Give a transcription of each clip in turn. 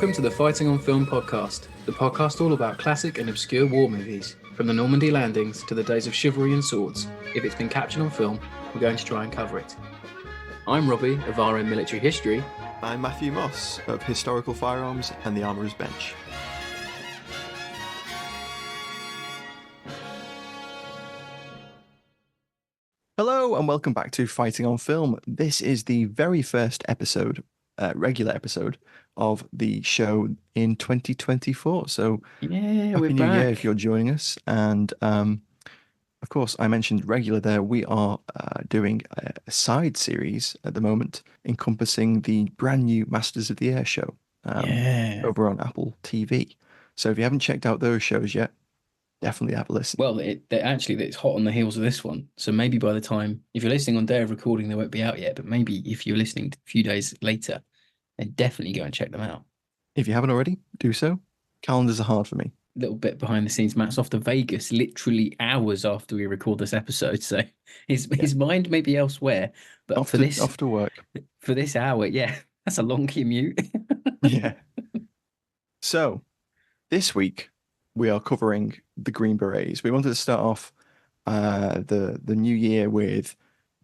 Welcome to the Fighting on Film podcast, the podcast all about classic and obscure war movies, from the Normandy landings to the days of chivalry and swords. If it's been captured on film, we're going to try and cover it. I'm Robbie of RM Military History. I'm Matthew Moss of Historical Firearms and the Armourer's Bench. Hello and welcome back to Fighting on Film. This is the very first episode, regular episode of the show in 2024. So Yeah, Happy we're New back. Year if you're joining us. And of course, I mentioned regular there. We are doing a side series at the moment encompassing the brand new Masters of the Air show over on Apple TV. So if you haven't checked out those shows yet, definitely have a listen. Well, it's hot on the heels of this one. So maybe by the time, if you're listening on day of recording, they won't be out yet. But maybe if you're listening a few days later, then definitely go and check them out. If you haven't already, do so. Calendars are hard for me. Little bit behind the scenes, Matt's off to Vegas literally hours after we record this episode. So his mind may be elsewhere. But off to work. For this hour, yeah, that's a long commute. Yeah. So this week we are covering the Green Berets. We wanted to start off the new year with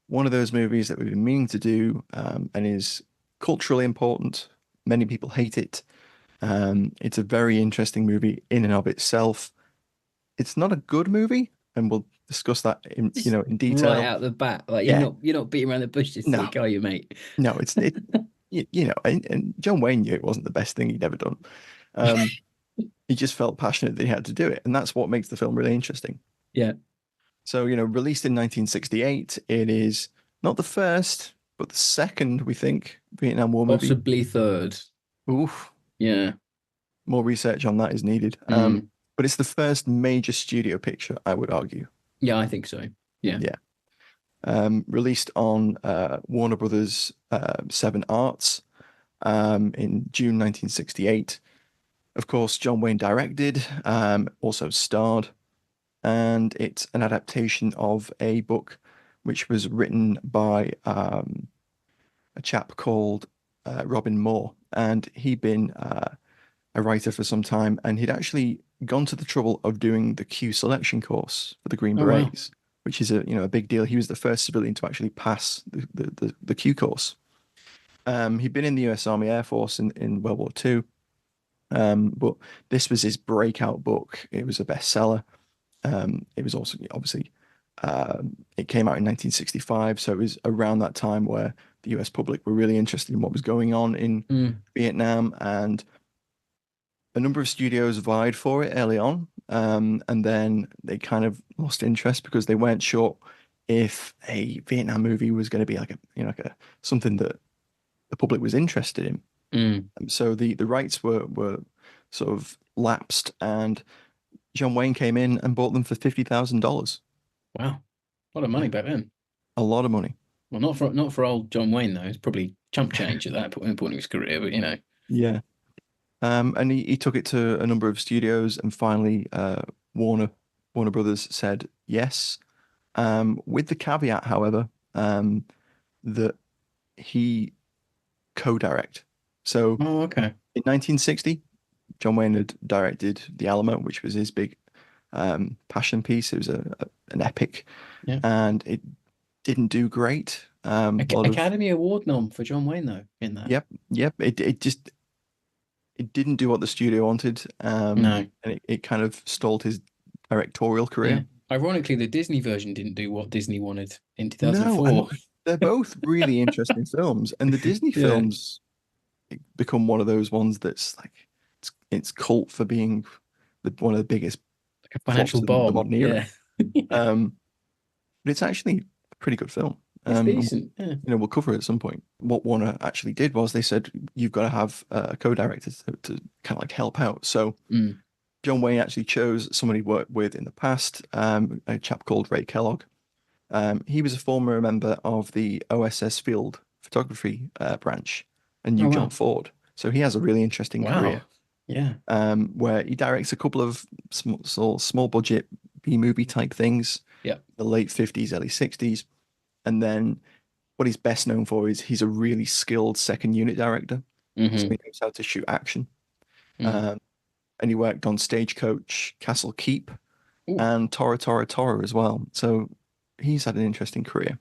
one of those movies that we've been meaning to do and is culturally important. Many people hate it. It's a very interesting movie in and of itself. It's not a good movie, and we'll discuss that in detail. Right out the bat, like Yeah. you're not beating around the bush this week, are you, mate? No, and John Wayne knew it wasn't the best thing he'd ever done. He just felt passionate that he had to do it, and that's what makes the film really interesting. Yeah. So, released in 1968, it is not the first, but the second, we think, Vietnam War movie. Possibly third. Oof. Yeah. More research on that is needed. But it's the first major studio picture, I would argue. Yeah, I think so. Yeah. Yeah. Released on Warner Brothers 7 Arts in June 1968. Of course, John Wayne directed, also starred, and it's an adaptation of a book which was written by a chap called Robin Moore, and he'd been a writer for some time, and he'd actually gone to the trouble of doing the Q selection course for the Green Berets, which is a big deal. He was the first civilian to actually pass the Q course. He'd been in the US Army Air Force in World War II, but this was his breakout book. It was a bestseller. It was also obviously it came out in 1965, so it was around that time where the US public were really interested in what was going on in Vietnam, and a number of studios vied for it early on, and then they kind of lost interest because they weren't sure if a Vietnam movie was going to be like a something that the public was interested in. So the rights were sort of lapsed, and John Wayne came in and bought them for $50,000. Wow, a lot of money back then. A lot of money. Well, not for old John Wayne though. It's probably chump change at that point in his career, but Yeah. And he took it to a number of studios, and finally Warner Brothers said yes, with the caveat, however, that he co-direct. So okay. In 1960, John Wayne had directed The Alamo, which was his big passion piece. It was an epic, and it didn't do great. Academy Award nom for John Wayne though in that. Yep. It didn't do what the studio wanted. No. And it kind of stalled his directorial career. Yeah. Ironically, the Disney version didn't do what Disney wanted in 2004. No, they're both really interesting films, and the Disney films become one of those ones that's like it's cult for being one of the biggest, like a financial bomb, the modern era. But it's actually a pretty good film. It's decent. Yeah. We'll cover it at some point. What Warner actually did was they said you've got to have a co-director to kind of like help out. So John Wayne actually chose somebody he worked with in the past, a chap called Ray Kellogg. He was a former member of the OSS Field Photography branch and knew John Ford. So he has a really interesting career. Yeah. Where he directs a couple of small budget B-movie type things. Yeah. The late 50s, early 60s. And then what he's best known for is he's a really skilled second unit director. So he knows how to shoot action. Mm. And he worked on Stagecoach, Castle Keep, Ooh, and Tora Tora Tora as well. So he's had an interesting career.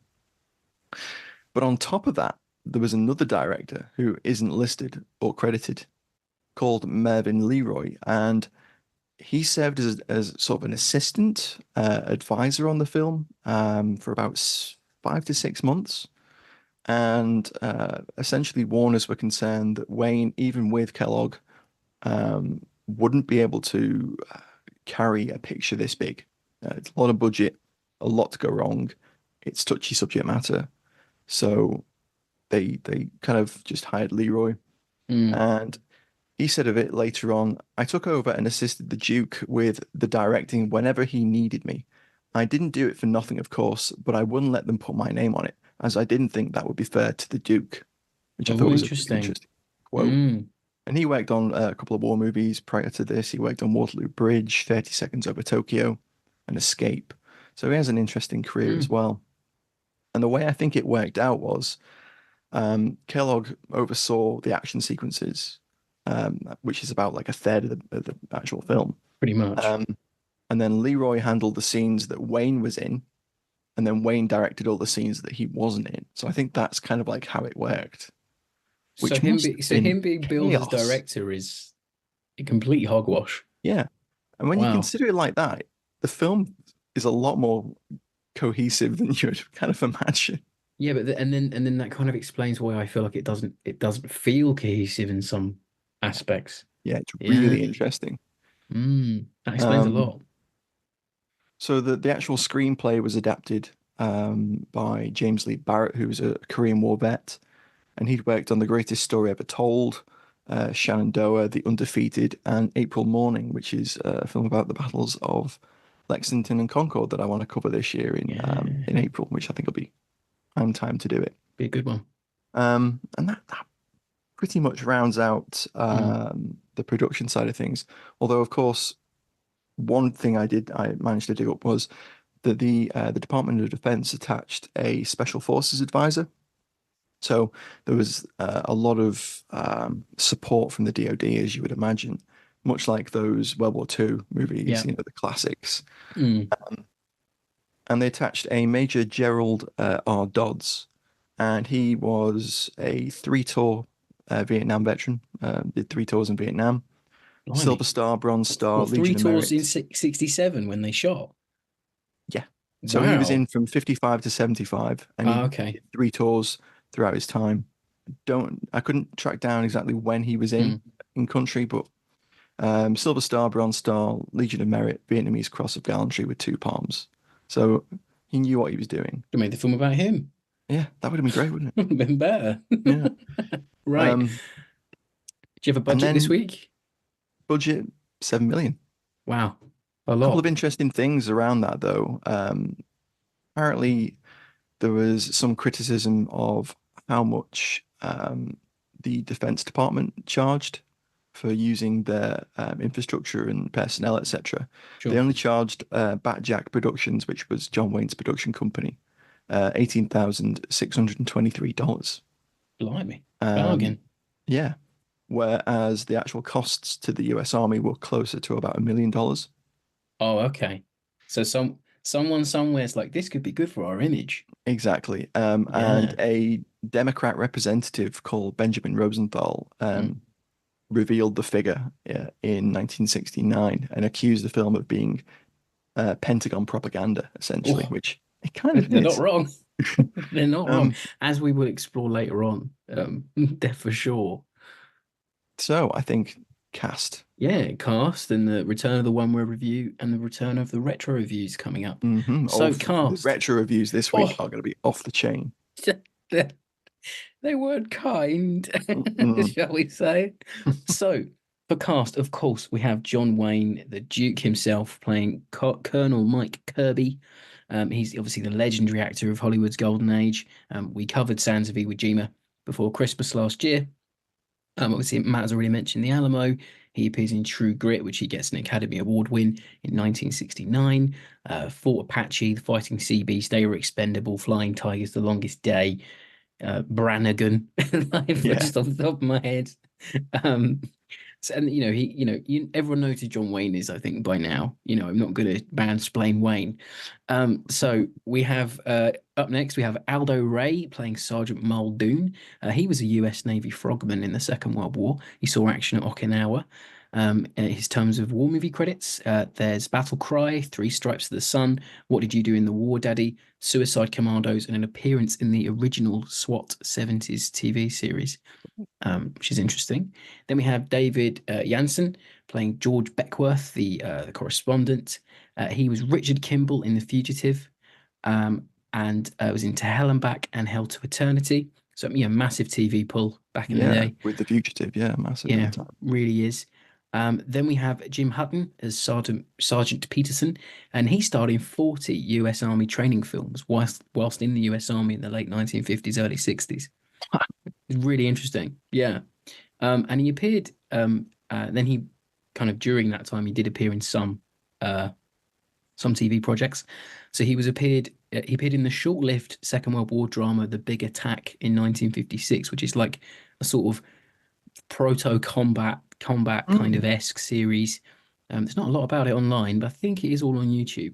But on top of that, there was another director who isn't listed or credited called Mervyn Leroy, and he served as sort of an assistant advisor on the film for about 5 to 6 months. And essentially, Warners were concerned that Wayne, even with Kellogg, wouldn't be able to carry a picture this big. It's a lot of budget, a lot to go wrong. It's touchy subject matter. So they kind of just hired Leroy. mm. And he said of it later on, I took over and assisted the Duke with the directing whenever he needed me. I didn't do it for nothing, of course, but I wouldn't let them put my name on it, as I didn't think that would be fair to the Duke, which I Oh, thought was a really interesting. interesting quote. Mm. And he worked on a couple of war movies prior to this. He worked on Waterloo Bridge, 30 Seconds Over Tokyo, and Escape. So he has an interesting career as Mm. well. And the way I think it worked out was Kellogg oversaw the action sequences, which is about like a third of the actual film. Pretty much. Um, and then Leroy handled the scenes that Wayne was in, and then Wayne directed all the scenes that he wasn't in. So I think that's kind of like how it worked, So which must have been him being billed as chaos. director is a complete hogwash. Yeah. And when you Wow. consider it like that, the film is a lot more cohesive than you would kind of imagine. Yeah, but and then that kind of explains why I feel like it doesn't feel cohesive in some aspects. Yeah, it's Yeah. really interesting. That explains a Um, lot. so the actual screenplay was adapted by James Lee Barrett, who was a Korean War vet, and he'd worked on The Greatest Story Ever Told, Shenandoah, The Undefeated, and April Morning, which is a film about the battles of Lexington and Concord that I want to cover this year Yeah, in April, which I think will be prime time to do it. be a good one. And that pretty much rounds out Mm. the production side of things. Although, of course, one thing I managed to dig up was that the Department of Defense attached a Special Forces advisor. So there was a lot of support from the DoD, as you would imagine, much like those World War II movies, Yeah. you know, the classics. Mm. And they attached a Major Gerald R. Dodds, and he was a three-tour Vietnam veteran, did 3 tours in Vietnam, Silver Blimey. Star, Bronze Star, What, three Legion of tours in Merit. 67 when they shot? Yeah. So he was in Wow. from 55 to 75, and he Ah, okay. did 3 tours throughout his time. I couldn't track down exactly when he was Mm. in country, but Silver Star, Bronze Star, Legion of Merit, Vietnamese Cross of Gallantry with 2 palms. So he knew what he was doing. They made the film about him. Yeah, that would have been great, wouldn't Would have been better. it? Yeah. Right. Um, Do you have a and budget this then week? budget 7 million. Wow. A A couple of lot. interesting things around that, though. Apparently, there was some criticism of how much the Defense Department charged for using their infrastructure and personnel, etc. They Sure. only charged Batjack Productions, which was John Wayne's production company, $18,623. Blimey. Um, Bargain. yeah, whereas the actual costs to the US Army were closer to about $1 million. Oh, okay. So someone somewhere's like, this could be good for our image. Exactly. And Yeah. a Democrat representative called Benjamin Rosenthal Mm. revealed the figure in 1969 and accused the film of being Pentagon propaganda, essentially, Oh, which it kind of they're not is. wrong. They're not wrong. Um, As we will explore later on. They're for sure. so I think cast. Yeah, cast and the return of the one word review and the return of the retro reviews coming up. Oh, So the cast. retro reviews this week Oh, are going to be off the chain. they they weren't kind, Mm-mm. shall we say? So for cast, of course, we have John Wayne, the Duke himself, playing Colonel Mike Kirby. He's obviously the legendary actor of Hollywood's golden age. We covered Sands of Iwo Jima before Christmas last year. Obviously, Matt has already mentioned The Alamo. He appears in True Grit, which he gets an Academy Award win in 1969. Fort Apache, The Fighting Sea Beast, They Were Expendable, Flying Tigers, The Longest Day, Brannigan, like, Yeah. just off the top of my head. Um, And everyone knows who John Wayne is, I think, by now. I'm not going to mansplain Wayne. So we have up next we have Aldo Ray playing Sergeant Muldoon. He was a U.S. Navy frogman in the Second World War. He saw action at Okinawa. His terms of war movie credits: there's Battle Cry, Three Stripes of the Sun, What Did You Do in the War, Daddy, Suicide Commandos, and an appearance in the original SWAT 70s TV series, which is interesting. Then we have David Janssen playing George Beckworth, the correspondent. He was Richard Kimball in The Fugitive, and was in To Hell and Back and Hell to Eternity. So, massive TV pull back in the Yeah, day. with The Fugitive, yeah, massive at Yeah, the time. really is. Then we have Jim Hutton as Sergeant Peterson, and he starred in 40 U.S. Army training films whilst in the U.S. Army in the late 1950s, early 60s. It's really interesting. Yeah. And he appeared, then he kind of during that time, he did appear in some TV projects. So he appeared in the short-lived Second World War drama The Big Attack in 1956, which is like a sort of proto combat kind of Mm. esque series. There's not a lot about it online, but I think it is all on YouTube.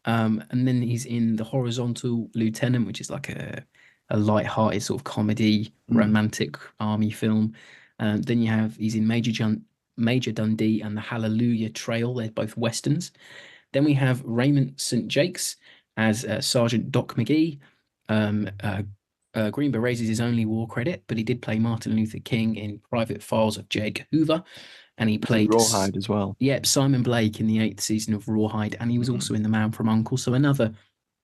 And then he's in The Horizontal Lieutenant, which is like a light-hearted sort of comedy, Mm. romantic army film. Then he's in Major Dundee and The Hallelujah Trail. They're both westerns. Then we have Raymond St. Jakes as Sergeant Doc McGee. Green Berets is his only war credit, but he did play Martin Luther King in Private Files of J. Edgar Hoover, and he Was he played Rawhide as well? Simon Blake in the 8th season of Rawhide, and he was Mm. also in The Man from U.N.C.L.E. So another,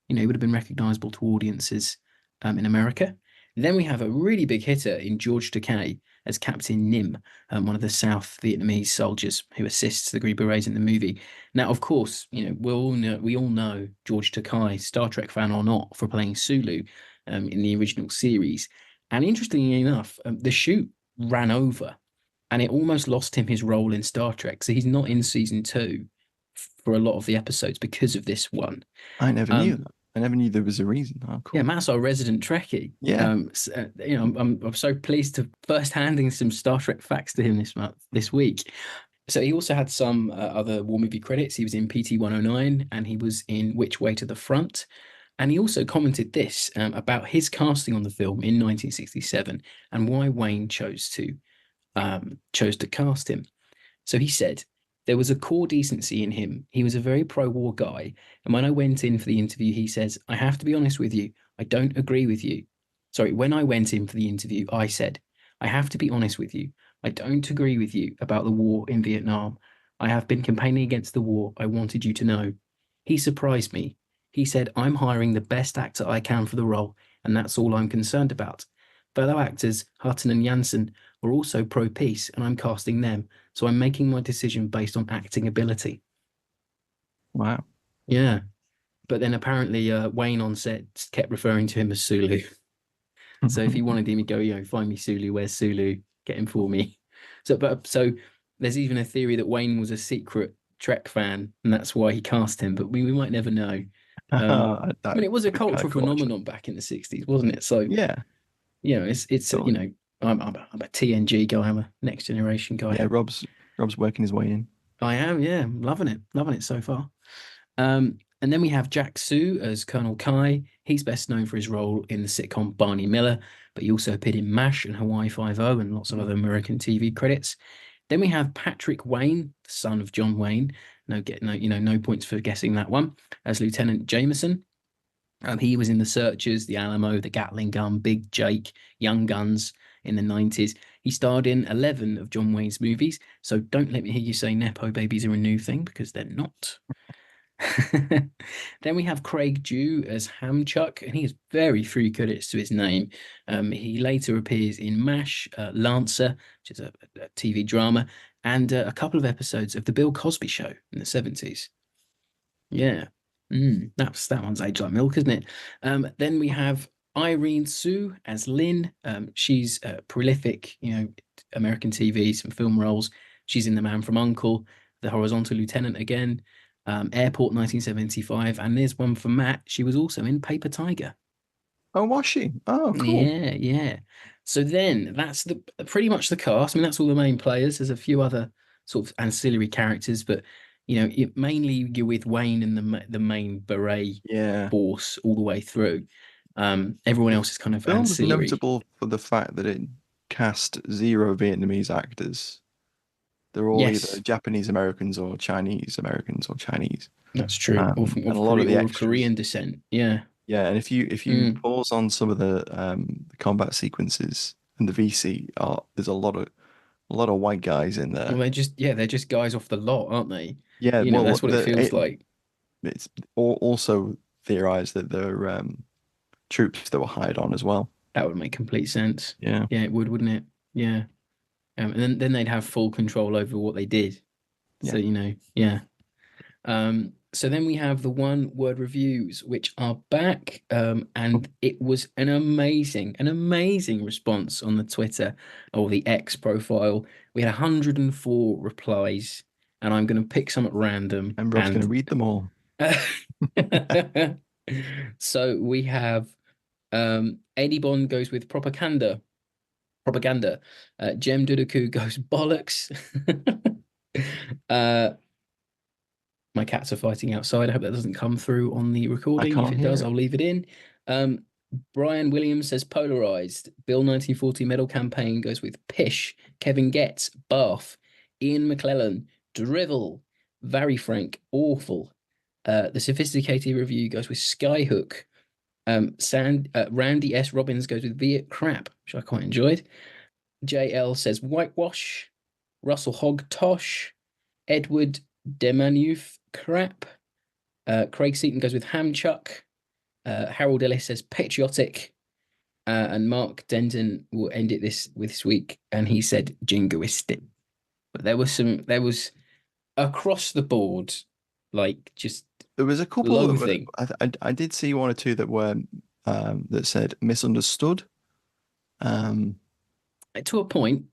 he would have been recognizable to audiences in America. Then we have a really big hitter in George Takei as Captain Nim, one of the South Vietnamese soldiers who assists the Green Berets in the movie. Now, of course, we all know George Takei, Star Trek fan or not, for playing Sulu in the original series. And interestingly enough, the shoot ran over, and it almost lost him his role in Star Trek. So he's not in season 2 for a lot of the episodes because of this one. I never knew Um, that. I never knew there was a reason. Oh, yeah, cool. Matt's our resident Trekkie. Yeah. I'm so pleased to first handing some Star Trek facts to him this week. So he also had some other war movie credits. He was in PT 109 and he was in Which Way to the Front. And he also commented this about his casting on the film in 1967 and why Wayne chose to cast him. So he said, there was a core decency in him. He was a very pro-war guy. And when I went in for the interview, he says, I have to be honest with you. I don't agree with you. Sorry, when I went in for the interview, I said, I have to be honest with you. I don't agree with you about the war in Vietnam. I have been campaigning against the war. I wanted you to know. He surprised me. He said, I'm hiring the best actor I can for the role, and that's all I'm concerned about. Fellow actors, Hutton and Janssen, were also pro peace, and I'm casting them. So I'm making my decision based on acting ability. Wow. Yeah. But then apparently Wayne on set kept referring to him as Sulu. So if he wanted him, he'd go, find me Sulu, where's Sulu? Get him for me. So there's even a theory that Wayne was a secret Trek fan, and that's why he cast him, but we might never know. I mean, That it was a could be quite cultural cool, actually. phenomenon back in the 60s, wasn't it? So, Yeah, it's totally. I'm a TNG guy, I'm a next generation guy. Yeah, Rob's working his way in. I am, yeah, loving it so far. And then we have Jack Sue as Colonel Kai. He's best known for his role in the sitcom Barney Miller, but he also appeared in MASH and Hawaii Five-O and lots of other American TV credits. Then we have Patrick Wayne, the son of John Wayne. No points for guessing that one, as Lieutenant Jameson. He was in The Searchers, The Alamo, The Gatling Gun, Big Jake, Young Guns in the 90s. He starred in 11 of John Wayne's movies, so don't let me hear you say Nepo babies are a new thing, because they're not. Then we have Craig Dew as Hamchuck, and he has very few credits to his name. He later appears in MASH, Lancer, which is a TV drama, and a couple of episodes of The Bill Cosby Show in the 70s. Yeah. That one's aged like milk, isn't it? Then we have Irene Sue as Lynn. She's prolific, American TV, some film roles. She's in The Man from U.N.C.L.E., The Horizontal Lieutenant again, Airport 1975, and there's one for Matt. She was also in Paper Tiger. Oh, was she? Oh, cool. Yeah, yeah. So then that's the pretty much the cast. I mean, that's all the main players. There's a few other sort of ancillary characters, but mainly you're with Wayne and the main beret Yeah. force all the way through. Everyone The else is kind of film's ancillary. notable for the fact that it cast zero Vietnamese actors. They're all either Yes, Japanese Americans or Chinese Americans or Chinese. that's true. All And a of lot of Korea, the all of extras, Korean descent. Yeah. yeah. And if you Mm. pause on some of the combat sequences and the VC, there's a lot of white guys in Well, there. they're just guys off the lot, aren't they? Yeah, well, That's what it feels like. it's also theorized that they're troops that were hired on as well. That would make complete sense. Yeah, Yeah, it would, wouldn't it? Yeah. And then they'd have full control over what they did. So, yeah. yeah. So then we have the one word reviews, which are back. And it was an amazing response on the Twitter or the X profile. We had 104 replies, and I'm going to pick some at random. And Rob's going to And read them all. so we have Eddie Bond goes with propaganda. Propaganda. Jem Duduku goes bollocks. uh, My cats are fighting outside. I hope that doesn't come through on the I recording. If can't it hear does, it. I'll leave it in. Um, Brian Williams says polarized. Bill 1940 medal campaign goes with pish. Kevin Getz, Bath. Ian McClellan, drivel. Very frank, awful. The sophisticated review goes with Skyhook. Randy S. Robbins goes with Viet crap, which I quite enjoyed. JL says whitewash. Russell Hogg tosh. Edward Demanuf crap. Craig Seaton goes with Hamchuck. Harold Ellis says patriotic. And Mark Denton will end it this week, and he said jingoistic. But there was across the board, like just There was a couple that were. loathing I did see one or two that were that said misunderstood. Um, to a point.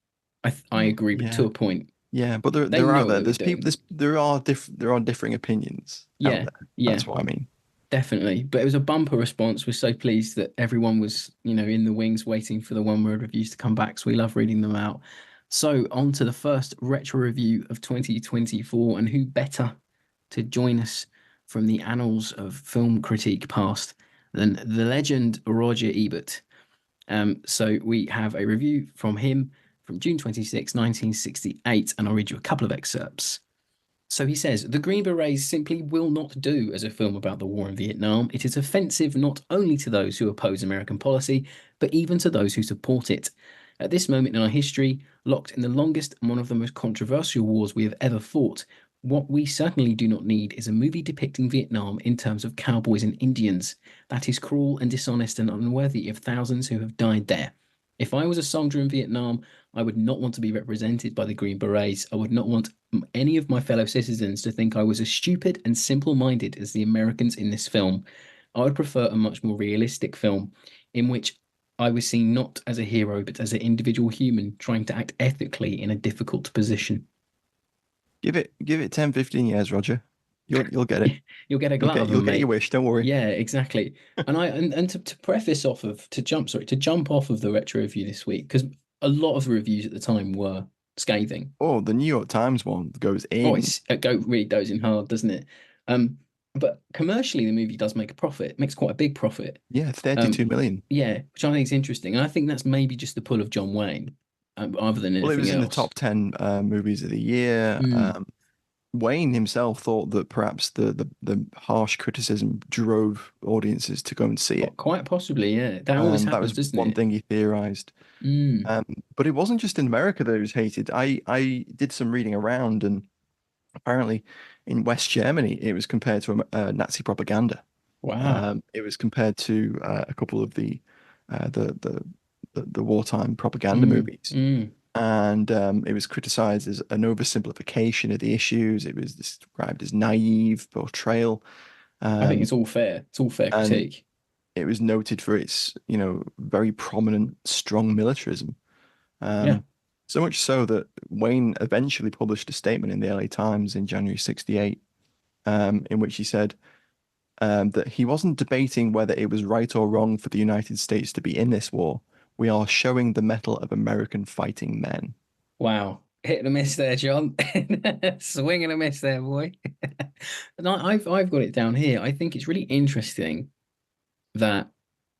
I agree, but to yeah, a point, yeah, but they they're knew out what there. they were There's people. doing. There are differing opinions out Yeah, there. yeah. That's what I mean. Definitely. But it was a bumper response. We're so pleased that everyone was, in the wings waiting for the one word reviews to come back. So we love reading them out. So on to the first retro review of 2024. And who better to join us from the annals of film critique past than the legend Roger Ebert. So we have a review from him from June 26, 1968, and I'll read you a couple of excerpts. So he says, The Green Berets simply will not do as a film about the war in Vietnam. It is offensive not only to those who oppose American policy, but even to those who support it. At this moment in our history, locked in the longest and one of the most controversial wars we have ever fought, what we certainly do not need is a movie depicting Vietnam in terms of cowboys and Indians. That is cruel and dishonest and unworthy of thousands who have died there. If I was a soldier in Vietnam, I would not want to be represented by the Green Berets. I would not want any of my fellow citizens to think I was as stupid and simple minded as the Americans in this film. I would prefer a much more realistic film in which I was seen not as a hero, but as an individual human trying to act ethically in a difficult position. Give it 10, 15 years, Roger. You'll get it. You'll get a You'll glut get of you'll them, get your mate. wish. Don't worry. Yeah, exactly. And to preface off of to jump off of the retro review this week, because a lot of the reviews at the time were scathing. Oh, the New York Times one goes Oh, in. it really goes in hard, doesn't it? Um, but commercially, the movie does make a profit. It makes quite a big profit. Yeah, Um, 32 million. yeah, which I think is interesting, and I think that's maybe just the pull of John Wayne, other than Well, it anything was in the else. top 10 movies of the year. Mm, Wayne himself thought that perhaps the harsh criticism drove audiences to go and see it. quite possibly, yeah. That always That happens, was doesn't one it? thing he theorized. Mm, Um, but it wasn't just in America that it was hated. I did some reading around, and apparently in West Germany, it was compared to Nazi propaganda. wow. It was compared to a couple of uh, the, the the wartime propaganda Mm, movies, mm. and it was criticized as an oversimplification of the issues. It was described as naive portrayal, I think um, it's all fair. It's all fair and critique. it was noted for its, very prominent, strong militarism. Yeah. Um, so much so that Wayne eventually published a statement in the LA Times in January 68, in which he said that he wasn't debating whether it was right or wrong for the United States to be in this war, We are showing the mettle of American fighting men. Wow. Hit and a miss there, John. Swing and a miss there, boy. And I've got it down here. I think it's really interesting that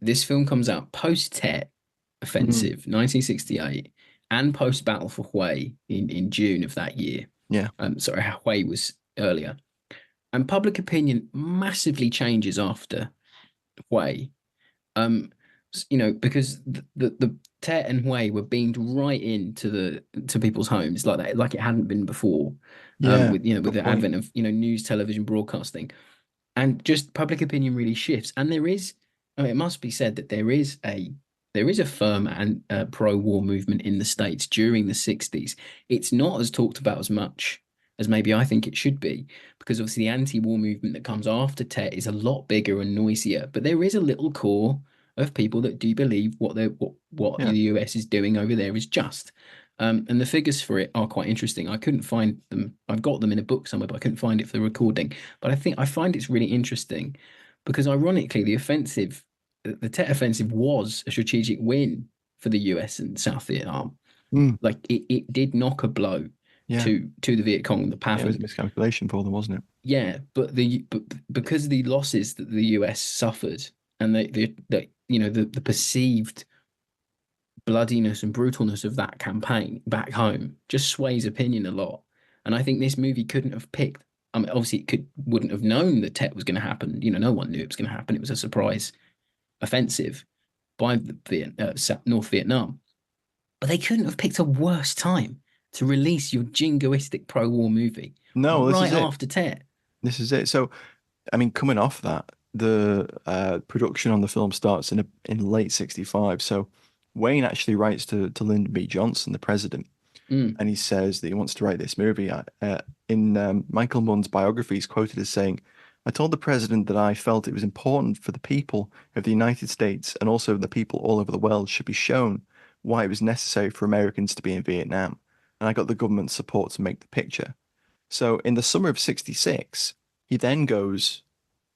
this film comes out post Tet Mm, Offensive, 1968, and post Battle for Hue in June of that year. yeah. Sorry, Hue was earlier. And public opinion massively changes after Hue. Because the Tet and Hue were beamed right into the to people's homes like that, like it hadn't been before. Yeah. With Good the point. advent of news television broadcasting, and just public opinion really shifts. And there is, it must be said that there is a firm and pro-war movement in the States during the 60s. It's not as talked about as much as maybe I think it should be, because obviously the anti-war movement that comes after Tet is a lot bigger and noisier. But there is a little core of people that do believe what the Yeah. US is doing over there is just. And the figures for it are quite interesting. I couldn't find them. I've got them in a book somewhere, but I couldn't find it for the recording. But I find it's really interesting because ironically, the Tet Offensive was a strategic win for the US and South Vietnam. Mm, Like it did knock a blow yeah. to the Viet Cong, the Yeah. It PAF, was a and miscalculation for them, wasn't it? yeah, but because of the losses that the US suffered and the perceived bloodiness and brutalness of that campaign back home just sways opinion a lot. And I think this movie couldn't have picked. I mean, obviously, wouldn't have known that Tet was going to happen. No one knew it was going to happen. It was a surprise offensive by North Vietnam. But they couldn't have picked a worse time to release your jingoistic pro-war movie No, this right is it. after Tet. This is it. So, I mean, coming off that, the production on the film starts in late '65. So, Wayne actually writes to Lyndon B. Johnson, the president, Mm, and he says that he wants to write this movie. In Michael Munn's biography, he's quoted as saying, "I told the president that I felt it was important for the people of the United States and also the people all over the world should be shown why it was necessary for Americans to be in Vietnam, and I got the government's support to make the picture." So in the summer of '66, he then goes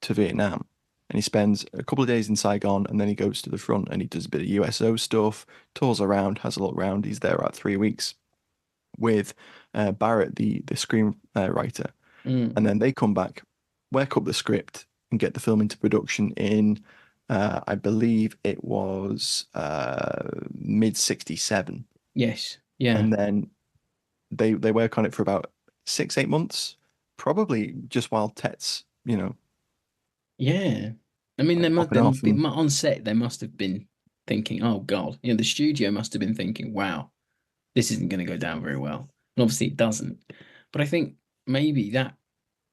to Vietnam and he spends a couple of days in Saigon and then he goes to the front and he does a bit of USO stuff, tours around, has a look around. He's there about 3 weeks with Barrett, the screenwriter. mm. And then they come back, work up the script and get the film into production in, I believe it was mid '67. Yes. Yeah. And then they work on it for about 6, 8 months, probably just while Tet's, Yeah. I mean, popping off. And on set, they must have been thinking, oh God, the studio must have been thinking, wow, this isn't going to go down very well. And obviously it doesn't. But I think maybe that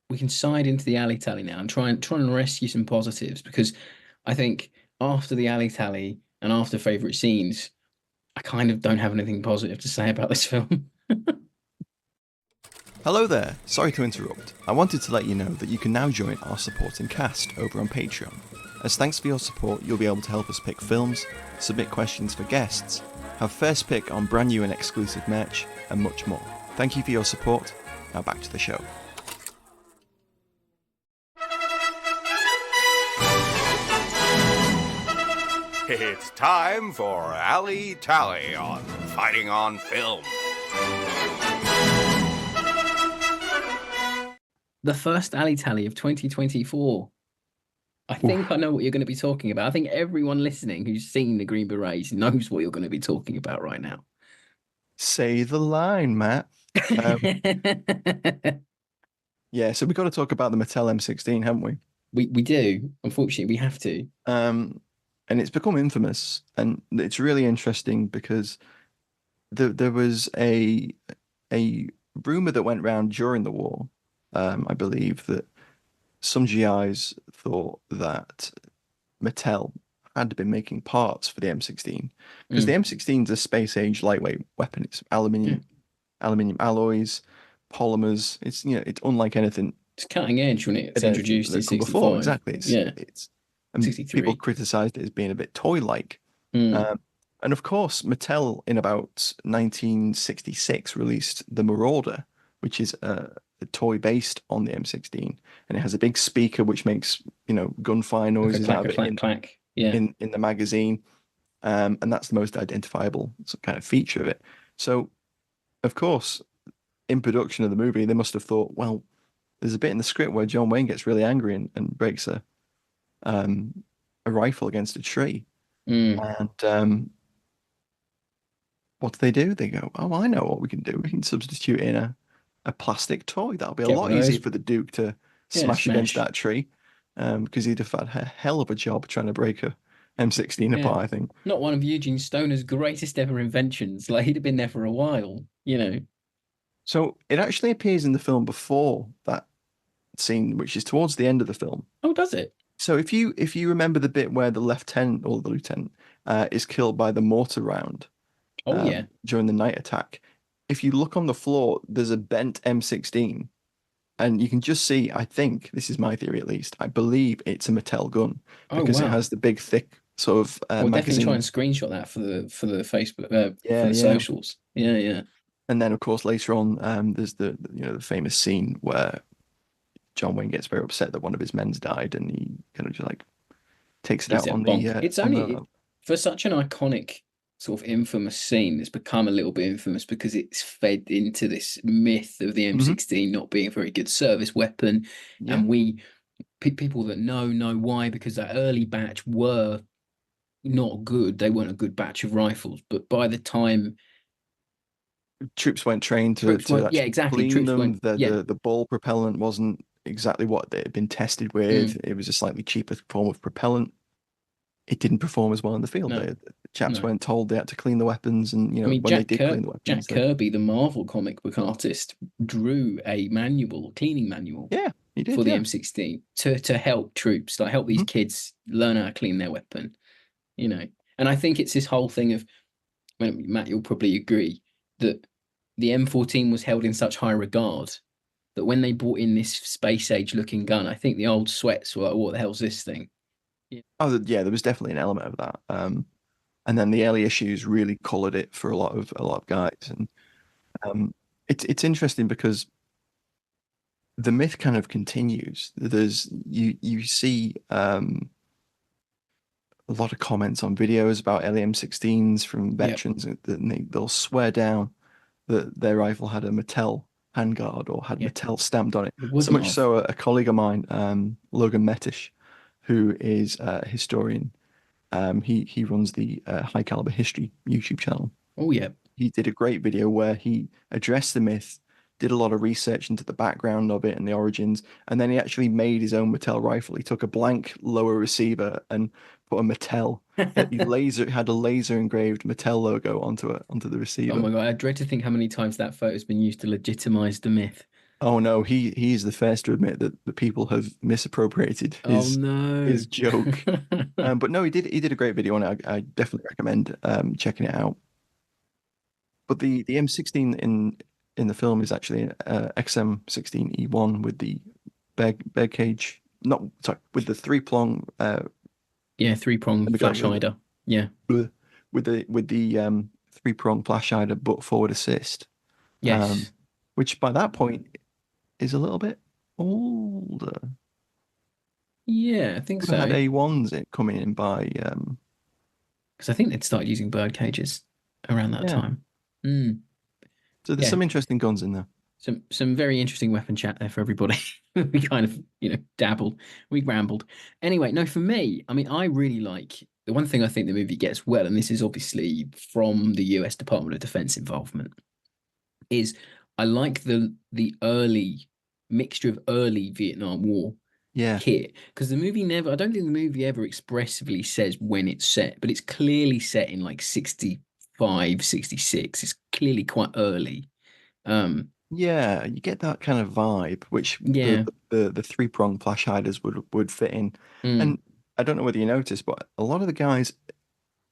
we can side into the alley tally now and try and rescue some positives, because I think after the alley tally and after favorite scenes, I kind of don't have anything positive to say about this film. hello there, sorry to interrupt. I wanted to let you know that you can now join our supporting cast over on Patreon. As thanks for your support, you'll be able to help us pick films, submit questions for guests, have first pick on brand new and exclusive merch, and much more. Thank you for your support. Now back to the show. It's time for Alley Tally on Fighting on Film. The first alley tally of 2024. I think I know what you're going to be talking about. I think everyone listening who's seen the Green Berets knows what you're going to be talking about right now. Say the line, Matt. Yeah, so we've got to talk about the Mattel M16, haven't we? We do. Unfortunately, we have to. And it's become infamous, and it's really interesting because there was a rumor that went around during the war. I believe that some GIs thought that Mattel had been making parts for the M16 because the M16 is a space age lightweight weapon. It's aluminium alloys, polymers. It's unlike anything It's cutting edge when it's introduced in that come before. 65. Exactly. It's and 63. people criticized it as being a bit toy-like. Mm. And of course, Mattel in about 1966 released the Marauder, which is a toy based on the M16, and it has a big speaker which makes gunfire noises out of it Clack, clack. Yeah. in the magazine. And that's the most identifiable kind of feature of it. So, of course, in production of the movie, they must have thought, well, there's a bit in the script where John Wayne gets really angry and breaks a rifle against a tree. Mm. And what do? They go, oh, I know what we can do. We can substitute in a plastic toy. That'll be a Get one lot of easier those. for the Duke to Yeah, smash against smash. that tree, because he'd have had a hell of a job trying to break a M16 Yeah. apart, I think. Not one of Eugene Stoner's greatest ever inventions. Like he'd have been there for a while, you know. So it actually appears in the film before that scene, which is towards the end of the film. Oh, does it? So if you remember the bit where the lieutenant or the lieutenant is killed by the mortar round Oh, yeah. during the night attack, if you look on the floor, there's a bent M16, and you can just see. I think this is my theory, at least. I believe it's a Mattel gun Oh, because it wow. has the big, thick sort of We'll definitely try and magazine. screenshot that for the Facebook for Yeah, the yeah. socials. Yeah, yeah. And then, of course, later on, there's the famous scene where John Wayne gets very upset that one of his men's died, and he kind of just like takes it Gives out it a on bonk. It's on only the. for such an iconic sort of infamous scene. It's become a little bit infamous because it's fed into this myth of the Mhm. M16 not being a very good service weapon, Yeah, and people that know why, because that early batch were not good. They weren't a good batch of rifles, but by the time troops weren't trained to troops weren't, yeah, actually exactly, clean troops them. weren't, yeah, The ball propellant wasn't exactly what they had been tested with. mm, It was a slightly cheaper form of propellant. It didn't perform as well in the field. no, The chaps no. weren't told they had to clean the weapons, and I mean, when they did clean the Jack weapons, they Kirby, the Marvel comic book artist, drew a manual, cleaning manual yeah, he for did, the yeah. M16 to help troops, like help these Mhm. kids learn how to clean their weapon, you know. And I think it's this whole thing of, well, Matt, you'll probably agree that the M14 was held in such high regard that when they brought in this space age looking gun, I think the old sweats were like, what the hell's this thing? Yeah. Oh, yeah, there was definitely an element of that. And then the early issues really colored it for a lot of guys, and um, it's interesting because the myth kind of continues. There's you see a lot of comments on videos about LEM16s from Yep. veterans, and they'll swear down that their rifle had a Mattel handguard or had Yeah. Mattel stamped on it. It So wouldn't much have. so, a colleague of mine, Logan Metish, who is a historian, he runs the High Caliber History YouTube channel. Oh, yeah. He did a great video where he addressed the myth, did a lot of research into the background of it and the origins, and then he actually made his own Mattel rifle. He took a blank lower receiver and put a Mattel. He had a laser engraved Mattel logo onto the Oh receiver. my God. I dread to think how many times that photo's been used to legitimize the myth. Oh no, he is the first to admit that the people have misappropriated Oh no. his joke. But no, he did a great video on it. I definitely recommend checking it out. But the M16 in the film is actually XM16E1 with the bag cage, not sorry, with the three prong. Yeah, three-prong Let me go flash hider. Yeah. with the three prong flash hider but forward assist, um, Yes. which by that point is a little bit older. Yeah, I think Would have had so. A1s coming in by Because I think they'd started using bird cages around that yeah. time. Mm. So there's Yeah. some interesting guns in there. Some very interesting weapon chat there for everybody. We kind of, dabbled, we rambled. Anyway, no, for me, I mean, I really like the one thing I think the movie gets well, and this is obviously from the US Department of Defense involvement, is I like the early mixture of early Vietnam War Yeah, kit, because the movie never, I don't think the movie ever expressively says when it's set, but it's clearly set in like 65, 66. It's clearly quite early. yeah, you get that kind of vibe, which Yeah. the three prong flash hiders would fit in. Mm, And I don't know whether you noticed, but a lot of the guys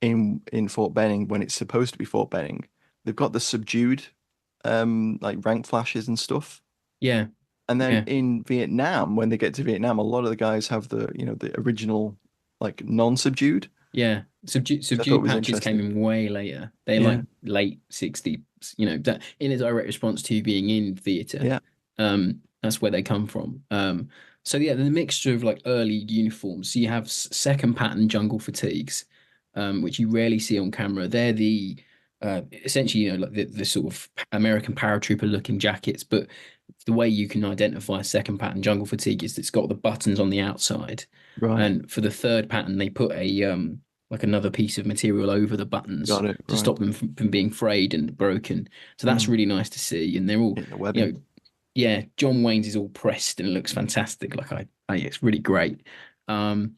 in Fort Benning, when it's supposed to be Fort Benning, they've got the subdued like rank flashes and stuff. yeah. And then Yeah. in Vietnam, when they get to Vietnam, a lot of the guys have the original like non-subdued, Yeah. which I thought Subdued was patches came interesting. in way later. They're like Yeah, late 60s, that in a direct response to being in theatre. yeah, That's where they come from. So yeah, the mixture of like early uniforms. So you have second pattern jungle fatigues, which you rarely see on camera. They're the essentially, like the sort of American paratrooper looking jackets, but the way you can identify second pattern jungle fatigue is it's got the buttons on the outside, Right. and for the third pattern they put a like another piece of material over the buttons Got it. to Right. stop them from being frayed and broken. So that's really nice to see, and they're all, In the webbing. yeah, John Wayne's is all pressed and it looks fantastic. Like it's really great. And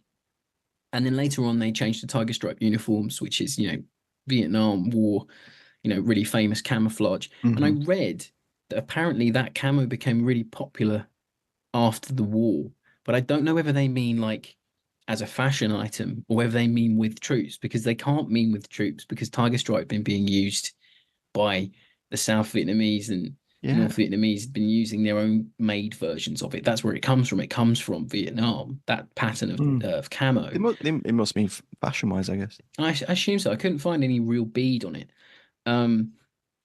then later on, they changed to tiger stripe uniforms, which is, Vietnam War, really famous camouflage. And I read that apparently that camo became really popular after the war, but I don't know whether they mean like as a fashion item or whether they mean with troops, because they can't mean with troops because tiger stripe been being used by the South Vietnamese and North Vietnamese have been using their own made versions of it. That's where it comes from. It comes from Vietnam, that pattern of camo. It must mean fashion-wise, I guess. I assume so. I couldn't find any real bead on it.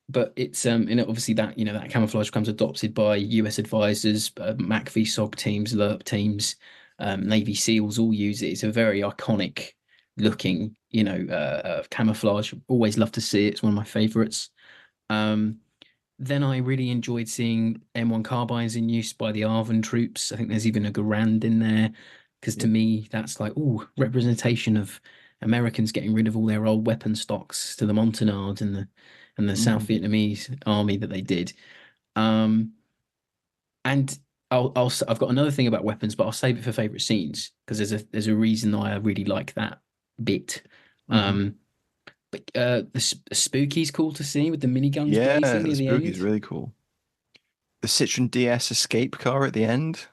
But it's and obviously that that camouflage becomes adopted by US advisors, MACV SOG teams, LERP teams, Navy SEALs all use it. It's a very iconic looking camouflage. Always love to see it. It's one of my favorites. Then I really enjoyed seeing M1 carbines in use by the Arvin troops. I think there's even a Garand in there, because to me that's like, representation of Americans getting rid of all their old weapon stocks to the Montagnards and the South Vietnamese army that they did. And I've got another thing about weapons, but I'll save it for favorite scenes because there's a reason I really like that bit. But the Spooky's cool to see with the miniguns blazing near the end. Spooky's really cool. The Citroen DS escape car at the end.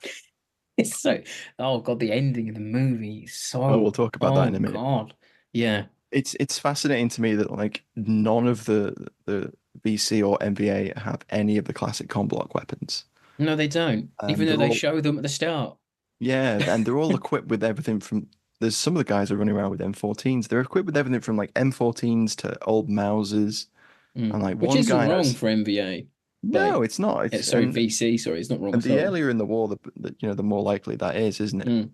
It's so, oh god, the ending of the movie is so. Oh, we'll talk about that in a minute. God, yeah. It's fascinating to me that like none of the VC or MVA have any of the classic Comblock weapons. No, they don't. Even though they show them at the start. Yeah, and they're all equipped with everything from. There's some of the guys are running around with M14s. They're equipped with everything from like M14s to old Mausers, and like which isn't wrong for MVA. No, it's not. VC. Sorry, it's not wrong. And the earlier in the war, the more likely that is, isn't it?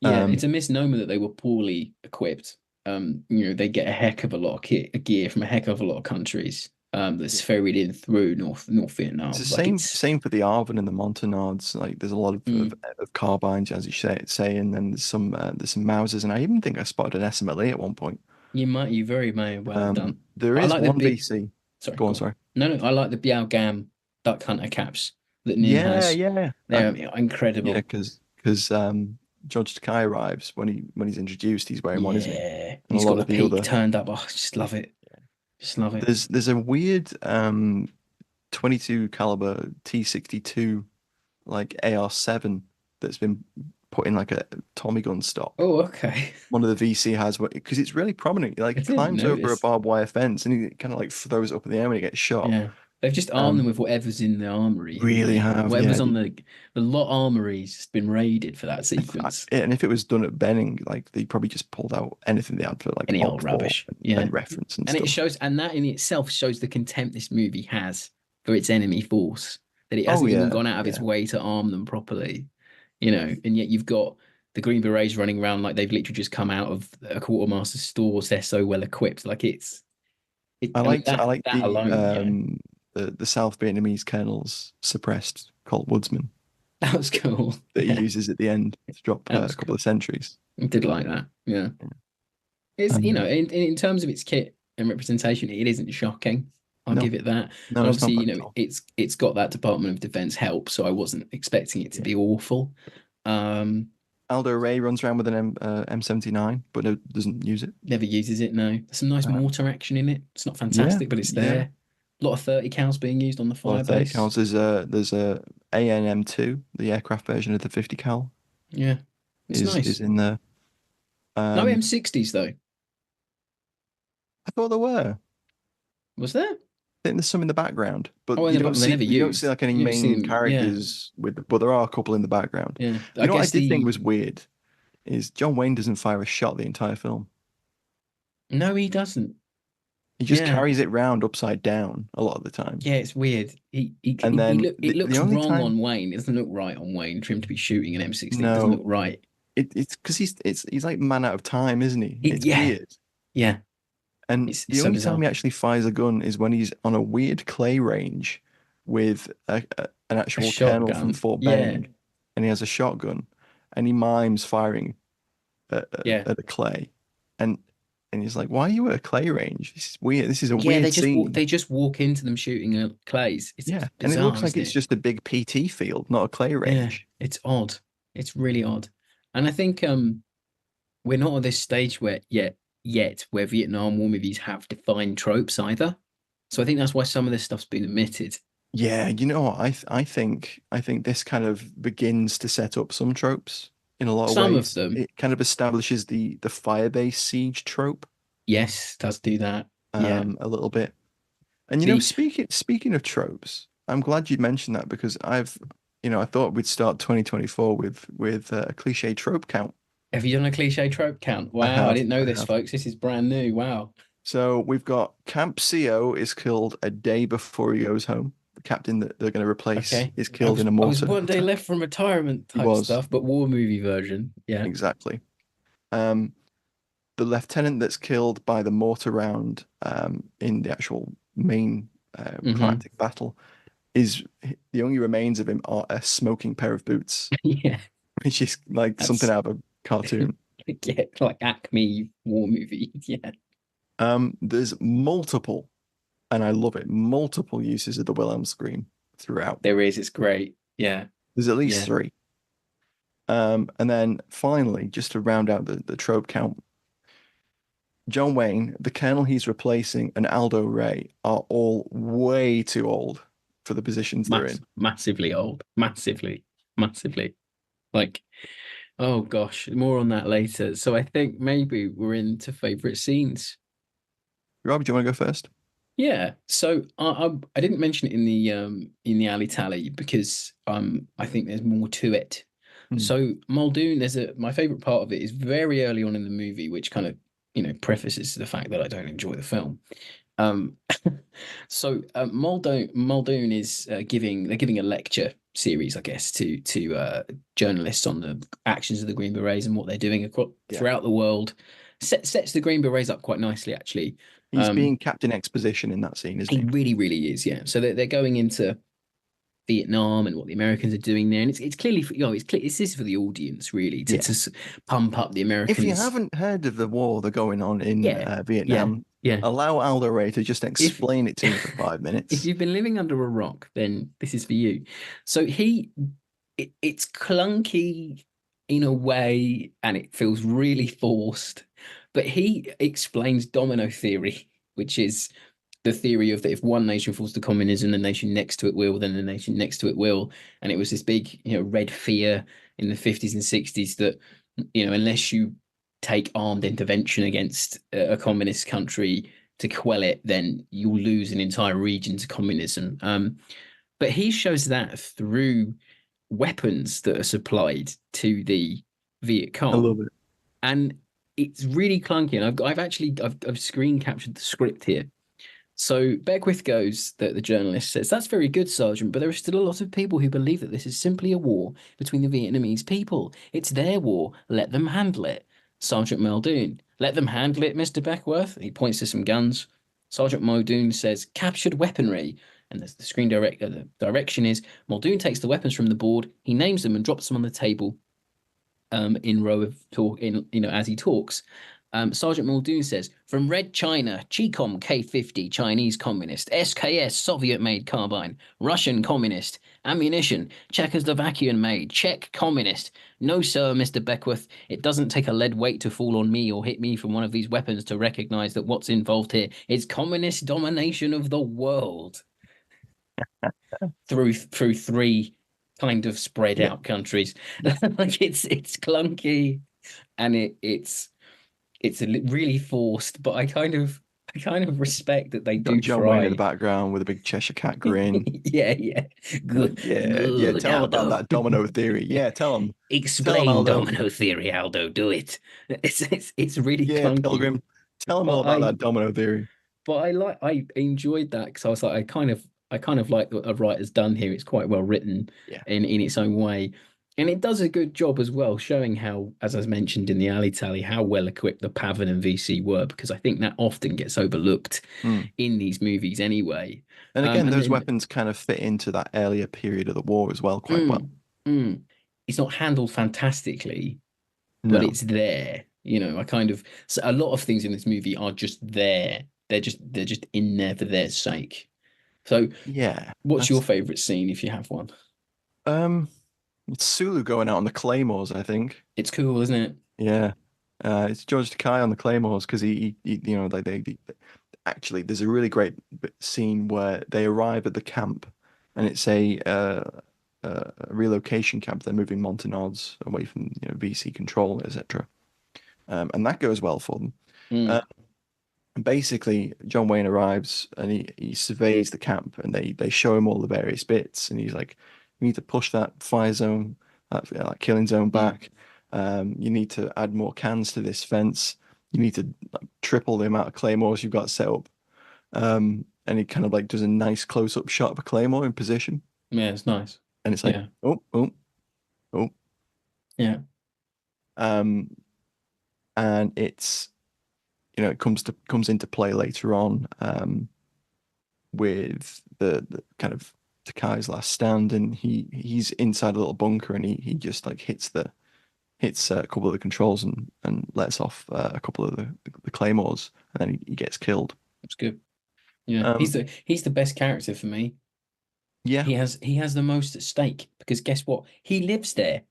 Yeah, it's a misnomer that they were poorly equipped. They get a heck of a lot of gear from a heck of a lot of countries. That's ferried in through North Vietnam. It's the same for the Arvin and the Montagnards. Like there's a lot of carbines, as you say, and then there's some Mausers, and I even think I spotted an SMLE at one point. You very may well have done. There is one VC. Sorry, go on. Sorry. No, I like the Biao Gam duck hunter caps that Nin has. Yeah. They're incredible. Yeah, because George Takei arrives when he's introduced, he's wearing one, isn't he? Yeah, he's got the peak turned up. Oh, I just love it. Just love it. There's a weird 22 caliber T62 like AR7 that's been put in like a Tommy gun stock. Oh, okay. One of the VC has, because it's really prominent. Like he climbs over a barbed wire fence and he kind of like throws it up in the air when he gets shot. Yeah. They've just armed them with whatever's in the armory. Really have. Whatever's on the lot armory's just been raided for that sequence. And if it was done at Benning, like they probably just pulled out anything they had for like any old rubbish. And reference and stuff. It shows, and that in itself shows the contempt this movie has for its enemy force. That it hasn't even gone out of its way to arm them properly. And yet you've got the Green Berets running around like they've literally just come out of a quartermaster's stores. They're so well equipped. Like I like that alone. The South Vietnamese colonel's suppressed Colt Woodsman. That was cool. That he uses at the end to drop a couple of sentries. I did like that. Yeah. It's in terms of its kit and representation, it isn't shocking. I'll give it that. No, but obviously, it's got that Department of Defense help, so I wasn't expecting it to be awful. Aldo Ray runs around with an M79, but doesn't use it. Never uses it. No, there's some nice mortar action in it. It's not fantastic, but it's there. Yeah. A lot of 30 cals being used on the Firebase. 30 cals. There's a ANM2, the aircraft version of the 50 cal. Yeah, it's nice. Is in there. No M60s though. I thought there were. Was there? I think there's some in the background, but you don't see like any main characters but there are a couple in the background. Yeah, what I did think was weird is John Wayne doesn't fire a shot the entire film. No, he doesn't. He just carries it round upside down a lot of the time. Yeah, it's weird. It looks wrong on Wayne. It doesn't look right on Wayne for him to be shooting an M60. It doesn't look right. It's because he's like man out of time, isn't he? It's weird. Yeah, And it's the so only time bizarre. he actually fires a gun is when he's on a weird clay range with an A actual colonel from shotgun. Fort Yeah, Benning, and he has a shotgun, and he mimes firing yeah. at a clay, and he's like, "Why are you at a clay range? This is weird. This is a Yeah, weird scene." they just walk into them shooting clays. It's Yeah, and it looks bizarre, like isn't it's it? just a big PT field, not a clay Yeah, range. it's odd. It's really odd. And I think we're not at this stage where yet where Vietnam War movies have defined tropes either. So I think that's why some of this stuff's been omitted. Yeah, you know what? I think this kind of begins to set up some tropes in a lot of Some of ways. them, It kind of establishes the Firebase siege trope yes, does do that. Yeah. a little bit. And The speaking of tropes, I'm glad you mentioned that because I thought we'd start 2024 with a cliche trope count. Have you done a cliche trope count? I Wow, I have, didn't know I this, have. folks. This is brand new. Wow. So we've got Camp CO is killed a day before he goes home. The captain that they're going to replace Okay. is killed in a I was mortar one day attack. left from retirement He type was, stuff, but war movie version. Yeah. exactly. Um, the lieutenant that's killed by the mortar round in the actual main Hmm. climactic battle is the only remains of him are a smoking pair of boots, Yeah. which is like something That's out of a cartoon. yeah, like Acme war movie. Yeah. There's multiple, and I love it, multiple uses of the Wilhelm scream throughout. There is. It's great. Yeah. There's at least Yeah. three. And then finally, just to round out the trope count, John Wayne, the colonel he's replacing, and Aldo Ray are all way too old for the positions they're in. Massively old. Massively. Massively. Like, oh gosh, more on that later. So I think maybe we're into favorite scenes. Rob, do you want to go first? Yeah. So I didn't mention it in the alley tally because I think there's more to it. Hmm. So Muldoon, my favorite part of it is very early on in the movie, which kind of prefaces the fact that I don't enjoy the film. Um, so Muldoon is giving a lecture series, I guess, to journalists on the actions of the Green Berets and what they're doing Yeah. throughout the world. Sets the Green Berets up quite nicely, actually. He's being Captain Exposition in that scene, isn't He he? really, really is, yeah. So they're going into Vietnam and what the Americans are doing there, and it's clearly this is for the audience really Yeah. to pump up the If you Americans. haven't heard of the war they're going on in Yeah, yeah, Vietnam, yeah. allow Aldo Ray to just If explain it to me for 5 minutes. if you've been living under a rock, then this is for you. So it's clunky in a way, and it feels really forced. But he explains domino theory, which is the theory of that if one nation falls to communism, the nation next to it will, then the nation next to it will. And it was this big, red fear in the 50s and 60s that, unless you take armed intervention against a communist country to quell it, then you'll lose an entire region to communism. But he shows that through weapons that are supplied to the Viet I love Cong, it. and it's really clunky. And I've screen captured the script here. So Beckwith goes that the journalist says, "That's very good, Sergeant, but there are still a lot of people who believe that this is simply a war between the Vietnamese people. It's their war. Let them handle it." Sergeant Muldoon, "Let them handle it, Mr. Beckworth." He points to some guns. Sergeant Muldoon says, "Captured weaponry." And the direction is Muldoon takes the weapons from the board, he names them and drops them on the table in row of talk as he talks. Sergeant Muldoon says, "From Red China, Chicom K50 Chinese Communist, SKS Soviet-made carbine, Russian Communist, ammunition, Czechoslovakian made, Czech Communist. No, sir, Mr. Beckworth, it doesn't take a lead weight to fall on me or hit me from one of these weapons to recognize that what's involved here is communist domination of the world through three kind of spread Yeah. out countries." Like it's clunky and it's really forced, but I kind of respect that they Got do John Wayne in the try. background with a big Cheshire cat grin. Yeah, yeah. Good, Yeah. good, Tell him about Aldo. that domino theory. Yeah, tell him, Explain Aldo. domino theory, Aldo. Do it. It's really Yeah, clunky, Pilgrim. Tell him all but about that domino theory. I enjoyed that because I was like I kind of like what a writer's done here. It's quite well written Yeah. in its own way. And it does a good job as well, showing how, as I mentioned in the alley tally, how well equipped the Pavan and VC were, because I think that often gets overlooked Mm. in these movies anyway. And again, And those then weapons kind of fit into that earlier period of the war as well, quite well. mm, mm, it's not handled fantastically, but No. it's there. I kind of so a lot of things in this movie are just there. They're just in there for their sake. So, Yeah. what's your That's favorite scene if you have one? um it's Sulu going out on the claymores, I think. It's cool, isn't it? Yeah. It's George Takei on the claymores because like actually there's a really great scene where they arrive at the camp and it's a relocation camp. They're moving Montenods away from VC control, etc. And that goes well for them. Mm, Uh, and basically, John Wayne arrives and he surveys the camp and they show him all the various bits and he's like, you need to push that fire zone, that killing zone mm, back. You need to add more cans to this fence. You need to like, triple the amount of claymores you've got set up. And he kind of like does a nice close-up shot of a claymore in position, yeah, it's nice. and it's like, Yeah, oh, oh, oh. yeah, Um, and it's it comes into play later on with the kind of Takai's last stand, and he's inside a little bunker, and he just like hits a couple of the controls and lets off a couple of the claymores, and then he gets killed. it's good. Yeah, he's Um, the best character for me. yeah, He has the most at stake because guess what? He lives there.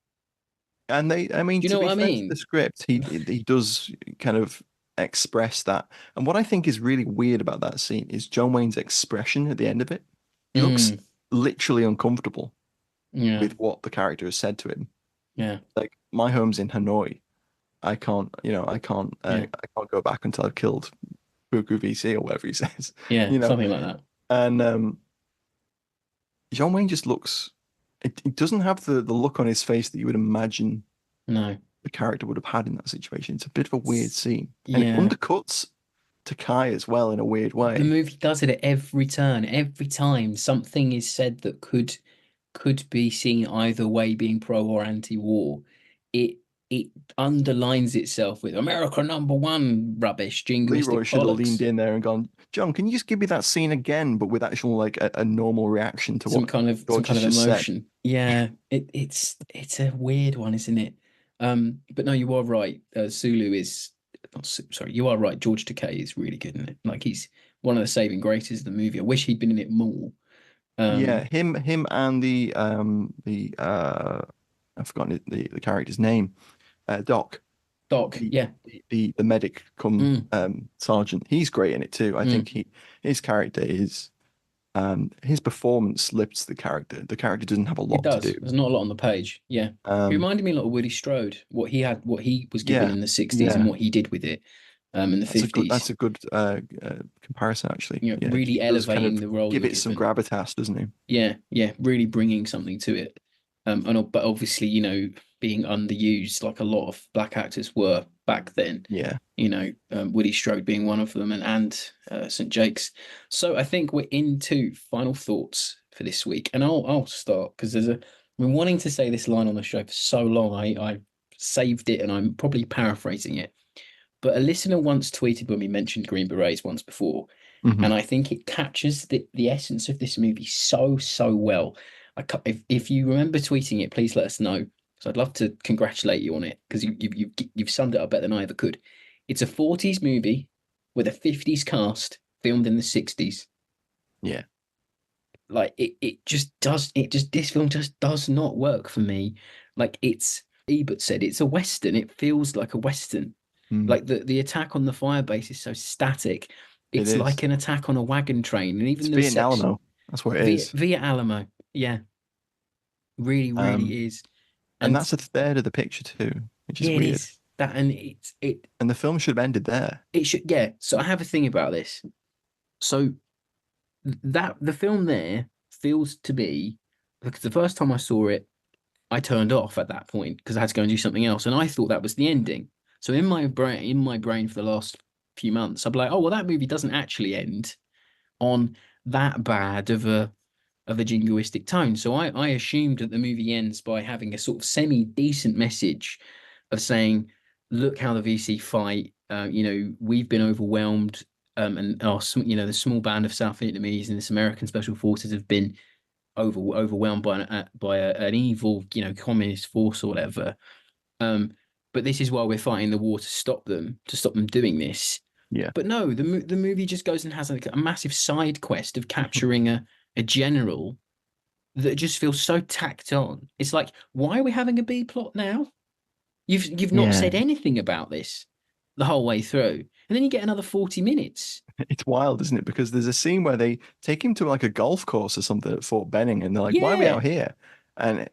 and I mean, Do you to know be what I fair to the mean? script, he does kind of express that. And what I think is really weird about that scene is John Wayne's expression at the end of it. He looks Mm, literally uncomfortable yeah, with what the character has said to him. yeah, Like, my home's in Hanoi. yeah, I can't go back until I've killed Buku VC or whatever he says, yeah, you know. something like that. And John Wayne just looks. It doesn't have the look on his face that you would imagine No, the character would have had in that situation. It's a bit of a weird scene, and it yeah. undercuts Takai as well in a weird The way. movie does it at every turn. Every time something is said that could be seen either way, being pro or anti-war, it it underlines itself with America number one rubbish, Leroy jingoistic should have leaned bollocks. in there and gone, John, can you just give me that scene again, but with actual like a normal reaction to some what kind of some George kind has of just said? emotion. Yeah, it's a weird one, isn't it? But no, you are right. Sulu is not sorry, you are right. George Takei is really good in it. Like he's one of the saving graces of the movie. I wish he'd been in it more. Yeah, Um, him and the I've forgotten the character's name, Doc, Doc, the yeah, the medic come mm, sergeant. He's great in it too. I think mm, his character is his performance lifts the character. The character doesn't have a it lot to do. does. There's not a lot on the page. Yeah, he Um, reminded me a lot of Woody Strode. What he was given yeah, in the '60s and yeah, what he did with it, in the '50s. that's a good comparison actually. You know, Yeah, really he does kind elevating of the role give you're it some given. gravitas, doesn't he? Yeah, yeah, really bringing something to it. But obviously, being underused like a lot of black actors were back then. Yeah. Woody Strode being one of them, and St. Jake's. So I think we're into final thoughts for this week, and I'll start because I've been wanting to say this line on the show for so long. I saved it, and I'm probably paraphrasing it. But a listener once tweeted when we mentioned Green Berets once before, Hmm. and I think it captures the essence of this movie so well. If you remember tweeting it, please let us know. So I'd love to congratulate you on it because you've summed it up better than I ever could. It's a 40s movie with a 50s cast filmed in the 60s. Yeah. Like this film just does not work for me. Like it's Ebert said, it's a Western. It feels like a Western. Mm. Like the attack on the firebase is so static. It It's is. like an attack on a wagon train, and It's even the Viet section Alamo. That's what it via is. via Alamo, yeah, really, Um, really is. and And that's a third of the picture too, which is yeah, it weird. is that, and And the film should have ended there. it should, yeah. So I have a thing about this. So that the film there feels to be because the first time I saw it, I turned off at that point because I had to go and do something else, and I thought that was the ending. So in my brain for the last few months, I'd be like, oh well, that movie doesn't actually end on that bad of a of a jingoistic tone. So I assumed that the movie ends by having a sort of semi-decent message of saying, look how the VC fight. We've been overwhelmed, and the small band of South Vietnamese and this American special forces have been overwhelmed by an evil, communist force or whatever. Um, but this is why we're fighting the war to stop them doing this. Yeah. But no, the movie just goes and has like a massive side quest of capturing a general that just feels so tacked on. It's like, why are we having a B plot now? You've not Yeah. said anything about this the whole way through, and then you get another 40 minutes. It's wild, isn't it? Because there's a scene where they take him to like a golf course or something at Fort Benning, and they're like, "Why are we Yeah, out here?" And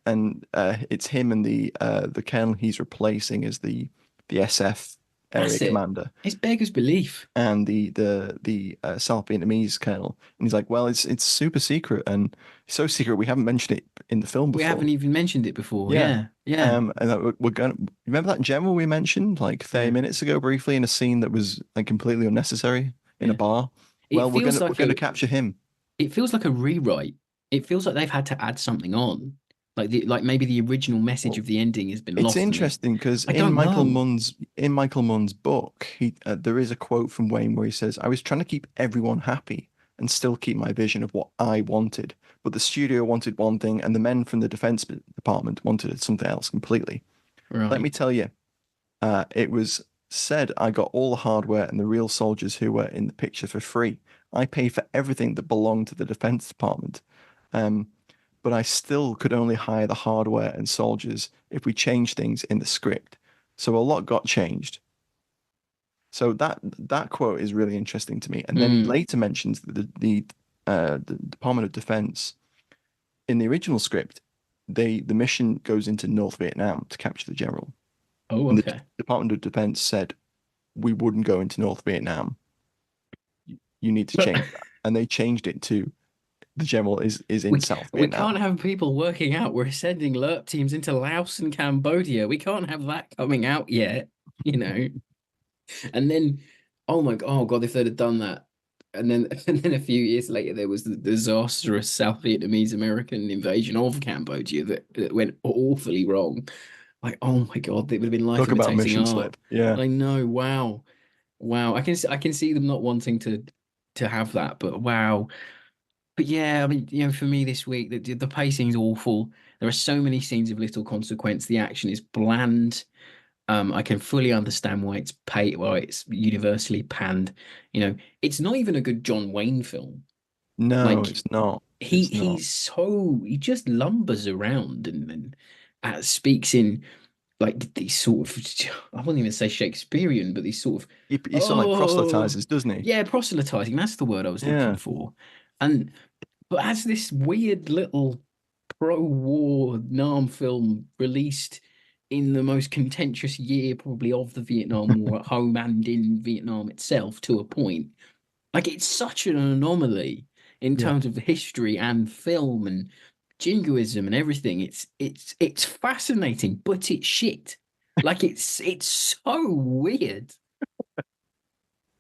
it's him and the colonel he's replacing as the SF area that's it. commander, It's beggars belief. and the South Vietnamese colonel, and he's like, "Well, it's super secret, and so secret we haven't mentioned it in the film We before." haven't even mentioned it before. Yeah. Yeah, yeah, And we're gonna remember that general we mentioned like 30 yeah, minutes ago briefly in a scene that was like completely unnecessary in a yeah. bar. It Well, feels we're like gonna capture him. it feels like a rewrite. It feels like they've had to add something on. Like maybe the original message Well, of the ending has been it's lost and interesting because I don't know. In Michael Munn's book, he there is a quote from Wayne where he says, "I was trying to keep everyone happy and still keep my vision of what I wanted, but the studio wanted one thing, and the men from the defense department wanted something else completely." Let me Right. tell you, it was said I got all the hardware and the real soldiers who were in the picture for free. I paid for everything that belonged to the Defense Department. Um, but I still could only hire the hardware and soldiers if we changed things in the script. So a lot got changed. So that quote is really interesting to me. And then he Mm. later mentions that the Department of Defense in the original script, the mission goes into North Vietnam to capture the general. Oh, And the okay. Department of Defense said we wouldn't go into North Vietnam. You need to But change that. And they changed it to the general is in we South we can't Vietnam. have people working out. We're sending LERP teams into Laos and Cambodia. We can't have that coming out yet, you know. And then, oh God, if they'd have done that, and then and then a few years later there was the disastrous South Vietnamese American invasion of Cambodia that went awfully wrong. Like, oh my God, it would have been life Talk about imitating mission art. slip. Yeah. I know, wow, wow. I can see them not wanting to have that, but wow. But yeah, I mean, for me this week, the pacing's awful. There are so many scenes of little consequence. The action is bland. I can fully understand why it's universally panned. It's not even a good John Wayne film. No, Like it's not. It's not. he just lumbers around and speaks in like these sort of I wouldn't even say Shakespearean, but these sort of He sort of like oh proselytizes, doesn't he? yeah, proselytizing. That's the word I was looking Yeah. for. And but as this weird little pro-war Nam film released in the most contentious year probably of the Vietnam War at home and in Vietnam itself to a point. Like it's such an anomaly in Yeah. terms of history and film and jingoism and everything. It's fascinating, but it's shit. Like it's so weird.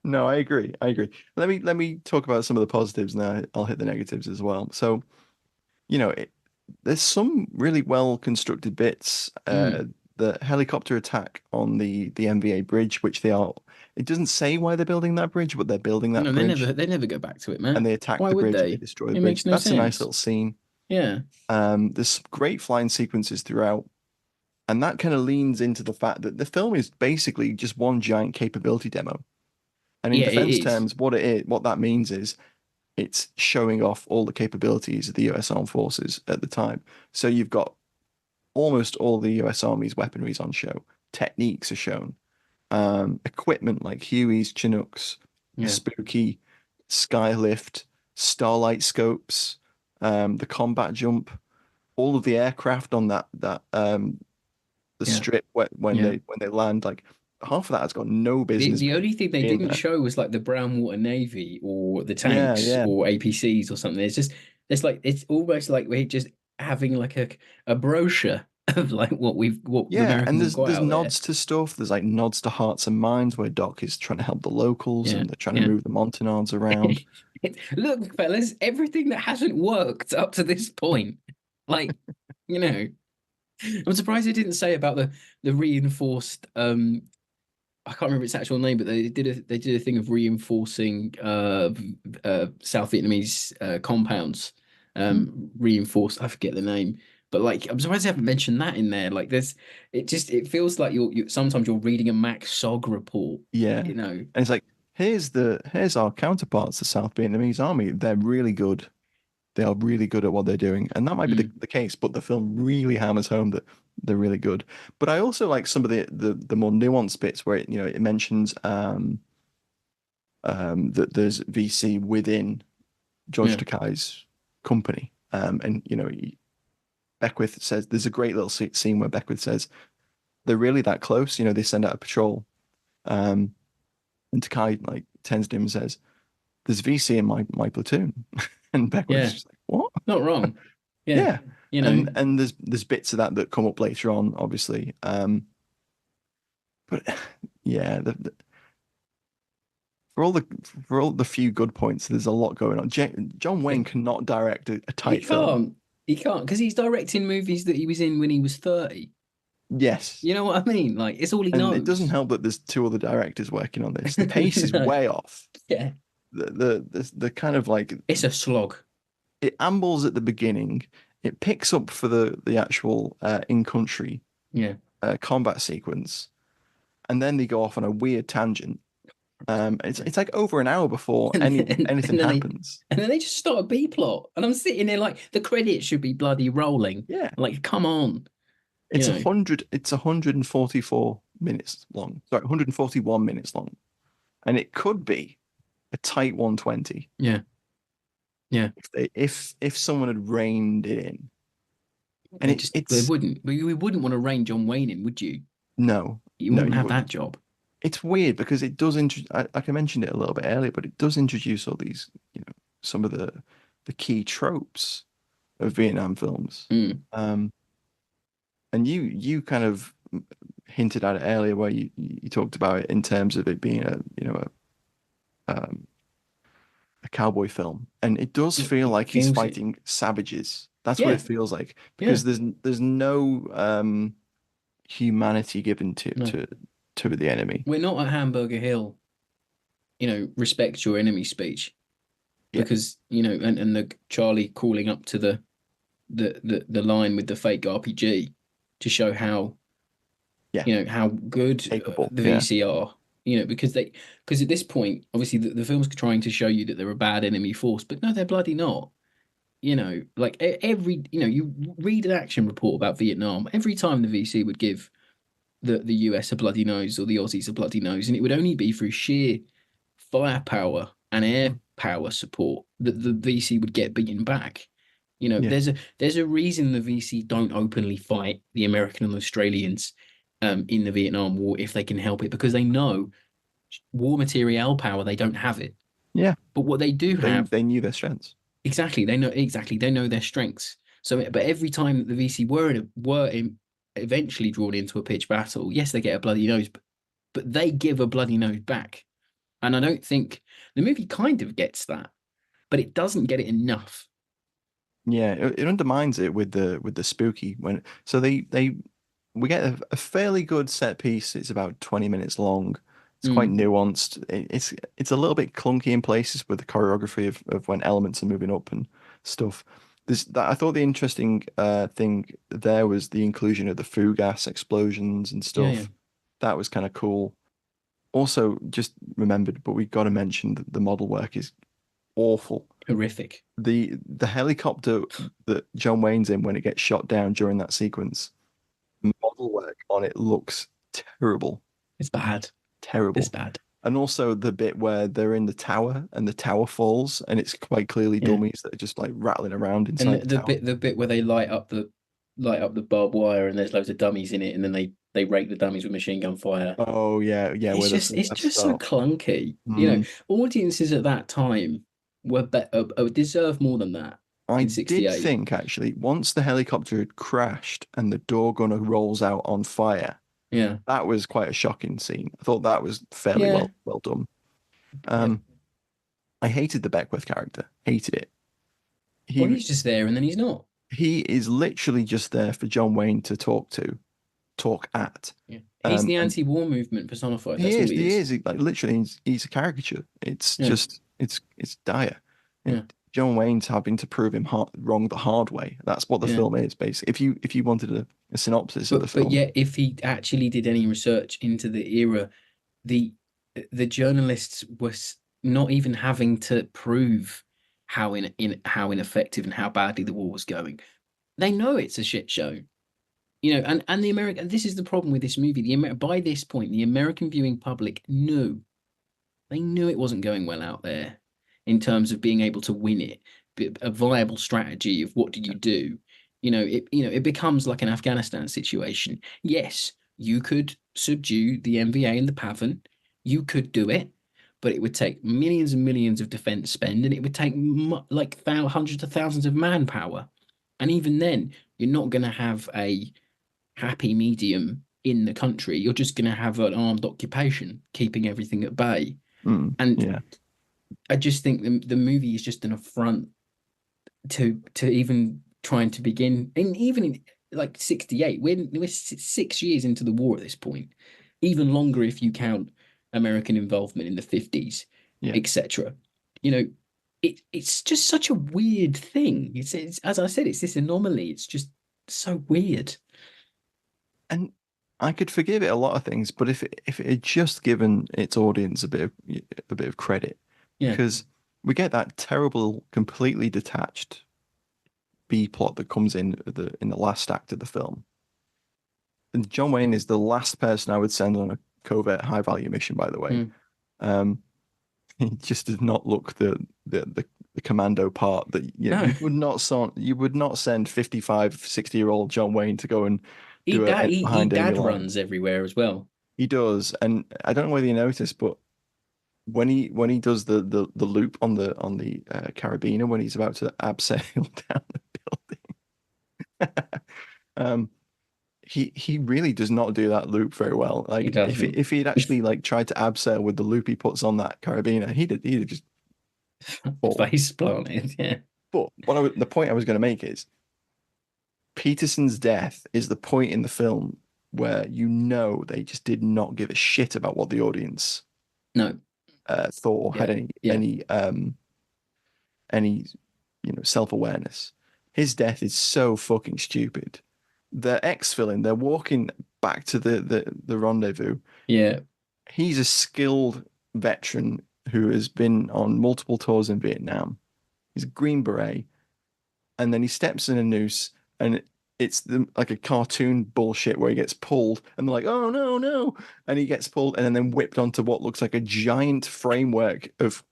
No, I agree. I agree. Let me talk about some of the positives now. I'll hit the negatives as well. So, you know, there's some really well constructed bits. Mm. The helicopter attack on the MVA bridge, which they are. It doesn't say why they're building that bridge, but they're building that No, bridge, they never go back to it, and Matt. they attack Why the would bridge and they they? destroy the It bridge. makes no That's a nice sense. little scene. Yeah. There's great flying sequences throughout. And that kind of leans into the fact that the film is basically just one giant capability demo. And in Yeah, it defense is. terms, what that means is it's showing off all the capabilities of the US Armed Forces at the time. So you've got almost all the US Army's weaponry is on show. Techniques are shown. Equipment like Hueys, Chinooks, the Yeah. spooky skylift, starlight scopes, the combat jump, all of the aircraft on that the Yeah. strip Yeah. when they land, like half of that has got no business The only thing they being didn't there. show was like the Brown Water Navy or the Yeah, tanks yeah, or APCs or something. It's like it's almost like we're just having like a brochure of like what the yeah. And Americans have got there's out there. nods to stuff. There's like nods to Hearts and Minds where Doc is trying to help the locals Yeah. and they're trying to Yeah. move the Montanards around. Look, fellas, everything that hasn't worked up to this point, like, you know, I'm surprised they didn't say about the reinforced. I can't remember its actual name, but they did a thing of reinforcing South Vietnamese compounds. Reinforced. I forget the name, but like I'm surprised they haven't mentioned that in there. Like, it feels like you sometimes you're reading a Max Sog report. Yeah. You know. And it's like, here's our counterparts, the South Vietnamese army. They're really good. They are really good at what they're doing. And that might be the case, but the film really hammers home that they're really good. But I also like some of the more nuanced bits where it mentions that there's VC within George Takei's company. And Beckwith says there's a great little scene where Beckwith says they're really that close. They send out a patrol. And Takei like turns to him and says, "There's VC in my platoon." And Beckwith's just like, "What?" Not wrong. Yeah. Yeah. And there's bits of that come up later on, obviously. But yeah, for all the few good points, there's a lot going on. John Wayne cannot direct a tight film. He can't because he's directing movies that he was in when he was 30. Yes. You know what I mean? Like, it's all he And knows. it doesn't help that there's two other directors working on this. The pace is way off. Yeah. The kind of like it's a slog. It ambles at the beginning. It picks up for the actual in-country combat sequence, and then they go off on a weird tangent. It's like over an hour before anything happens. And then they just start a B plot, and I'm sitting there like the credits should be bloody rolling. Yeah, like come on. It's 100. It's 144 minutes long. Sorry, 141 minutes long, and it could be a tight 120. Yeah. If someone had reined it in, and they wouldn't. We wouldn't want to rein John Wayne in, would you? No, you wouldn't have that job. It's weird because it does like I mentioned it a little bit earlier, but it does introduce all these, some of the key tropes of Vietnam films. And you kind of hinted at it earlier, where you talked about it in terms of it being a cowboy film, and it does feel like he's fighting savages. That's what it feels like, because there's no humanity given to the enemy. We're not at Hamburger Hill, respect your enemy speech, because and the Charlie calling up to the line with the fake RPG to show how how good capable the VC are. Because at this point, obviously the film's trying to show you that they're a bad enemy force, but no, they're bloody not. Like every you read an action report about Vietnam, every time the VC would give the US a bloody nose or the Aussies a bloody nose, and it would only be through sheer firepower and air power support that the VC would get beaten back. There's a reason the VC don't openly fight the American and Australians in the Vietnam War if they can help it, because they know war material power, they don't have it. Yeah. But what they do have, they knew their strengths. Exactly. They know their strengths. So, but every time that the VC were eventually drawn into a pitched battle, yes, they get a bloody nose, but they give a bloody nose back. And I don't think the movie kind of gets that, but it doesn't get it enough. Yeah, it undermines it with the spooky we get a fairly good set piece. It's about 20 minutes long. It's quite nuanced. It's a little bit clunky in places with the choreography of when elements are moving up and stuff. I thought the interesting thing there was the inclusion of the fugas explosions and stuff. Yeah. That was kind of cool. Also, just remembered, but we got to mention that the model work is awful. Horrific. The helicopter that John Wayne's in when it gets shot down during that sequence, model work on it looks terrible. It's bad. Terrible. It's bad. And also the bit where they're in the tower and the tower falls, and it's quite clearly dummies that are just like rattling around inside and the bit where they light up the barbed wire and there's loads of dummies in it, and then they rake the dummies with machine gun fire. Oh yeah. It's just so clunky. Audiences at that time were deserve more than that. I did think, actually, once the helicopter had crashed and the door gunner rolls out on fire, that was quite a shocking scene. I thought that was fairly well done. I hated the Beckwith character. Hated it. Well, he's just there and then he's not. He is literally just there for John Wayne to talk at. Yeah. He's the And anti-war movement personified. he That's all is. he He is. is. Like literally, he's a caricature. It's just it's dire. And Yeah. John Wayne's having to prove him wrong the hard way. That's what the Yeah. film is, basically. If you wanted a synopsis of the But film, yet, if he actually did any research into the era, the journalists was not even having to prove how how ineffective and how badly the war was going. They know it's a shit show. And the American, this is the problem with this movie. By this point, the American viewing public knew. They knew it wasn't going well out there in terms of being able to win it, a viable strategy of what do you do. It becomes like an Afghanistan situation. Yes, you could subdue the MVA and the PAVN. You could do it, but it would take millions and millions of defense spend, and it would take like hundreds of thousands of manpower. And even then, you're not going to have a happy medium in the country. You're just going to have an armed occupation, keeping everything at bay. And yeah. I just think the movie is just an affront to even trying to begin, and even in like 68, we're 6 years into the war at this point, even longer if you count American involvement in the 50s, etc. It's just such a weird thing. It's as I said, it's this anomaly. It's just so weird. And I could forgive it a lot of things, but if it had just given its audience a bit of credit, because we get that terrible, completely detached B plot that comes in the last act of the film. And John Wayne is the last person I would send on a covert high value mission, by the way. He just did not look the commando part that you would not send 55, 60-year-old John Wayne to go and he dad runs everywhere as well. He does, and I don't know whether you noticed, but when he does the loop on the carabiner when he's about to abseil down the building, he really does not do that loop very well. Like if he'd actually like tried to abseil with the loop he puts on that carabiner, he'd just face planted. Yeah. But the point I was going to make is Peterson's death is the point in the film where they just did not give a shit about what the audience thought or had any self-awareness. His death is so fucking stupid. The ex-villain, they're walking back to the rendezvous. Yeah. He's a skilled veteran who has been on multiple tours in Vietnam. He's a Green Beret. And then he steps in a noose, and it's like a cartoon bullshit where he gets pulled, and they're like, oh, no. And he gets pulled and then whipped onto what looks like a giant framework of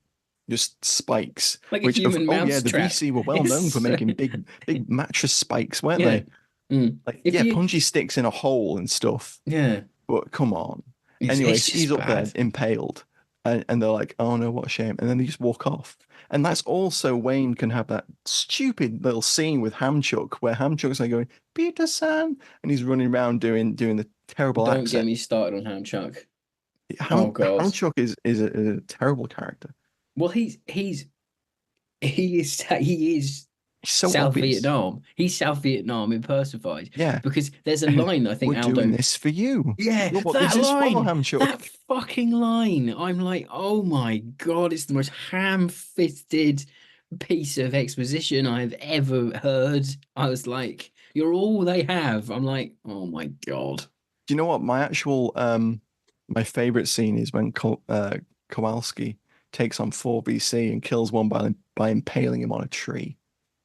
just spikes. Like a human mouse the trap. VC were well known for making big mattress spikes, weren't they? Like, punji sticks in a hole and stuff. Yeah. But come on. Anyway, he's up there impaled. And they're like, oh no, what a shame. And then they just walk off. And that's also Wayne can have that stupid little scene with Hamchuk where Hamchuk's like going, Peterson, and he's running around doing the terrible accent. Don't get me started on Hamchuk. Oh God. Hamchuk is a terrible character. Well, he is so South obvious. Vietnam. He's South Vietnam impersonated. Yeah. Because there's a line I think We're Aldo doing this for you. Yeah, that line. That fucking line. I'm like, oh my God, it's the most ham-fisted piece of exposition I've ever heard. I was like, you're all they have. I'm like, oh my God. Do you know what? My actual my favorite scene is when Kowalski takes on 4BC and kills one by impaling him on a tree.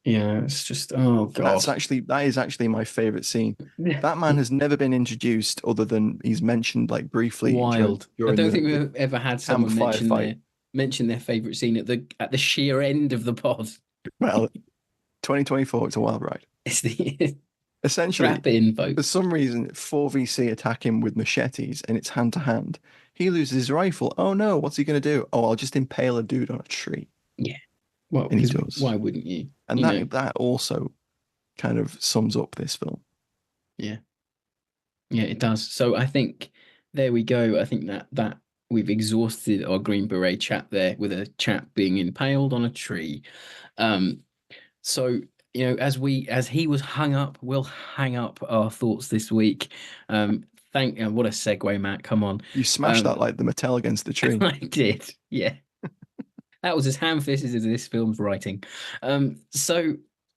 Yeah, it's just, oh God. That is actually my favorite scene. That man has never been introduced other than he's mentioned like briefly. Wild. I don't think we've ever had someone mention their favorite scene at the sheer end of the pod. Well, 2024, it's a wild ride. It's the essentially wrap it in, folks. For some reason 4VC attack him with machetes and it's hand to hand. He loses his rifle. Oh no, what's he gonna do? Oh, I'll just impale a dude on a tree. Yeah. Well, and he does. Why wouldn't you? And that also kind of sums up this film. Yeah. Yeah, it does. So I think there we go. I think that we've exhausted our Green Beret chat there with a chap being impaled on a tree. So, as he was hung up, we'll hang up our thoughts this week. What a segue, Matt. Come on. You smashed that like the Mattel against the tree. I did. Yeah. That was as ham-fisted as this film's writing.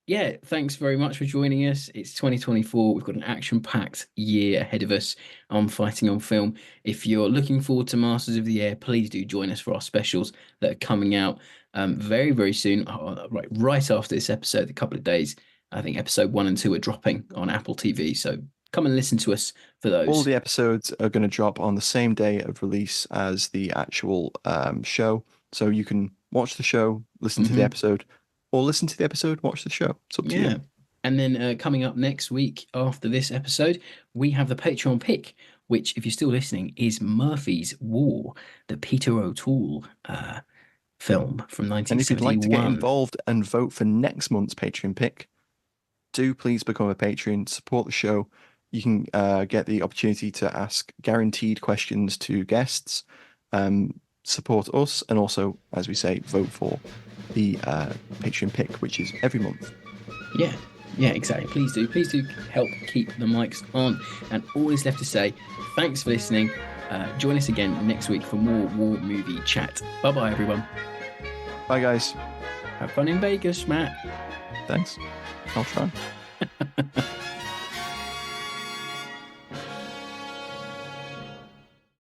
Yeah, thanks very much for joining us. It's 2024. We've got an action-packed year ahead of us on Fighting on Film. If you're looking forward to Masters of the Air, please do join us for our specials that are coming out very, very soon. Right after this episode, a couple of days. I think episode 1 and 2 are dropping on Apple TV. So come and listen to us for those. All the episodes are going to drop on the same day of release as the actual show. So you can watch the show, listen to the episode, or listen to the episode, watch the show. It's up to you. And then coming up next week after this episode, we have the Patreon pick, which, if you're still listening, is Murphy's War, the Peter O'Toole film from 1971. And if you'd like to get involved and vote for next month's Patreon pick, do please become a Patreon, support the show. You can get the opportunity to ask guaranteed questions to guests, support us, and also, as we say, vote for the Patreon pick, which is every month. Yeah, exactly. Please do help keep the mics on. And all is left to say, thanks for listening. Join us again next week for more war movie chat. Bye-bye, everyone. Bye, guys. Have fun in Vegas, Matt. Thanks. I'll try.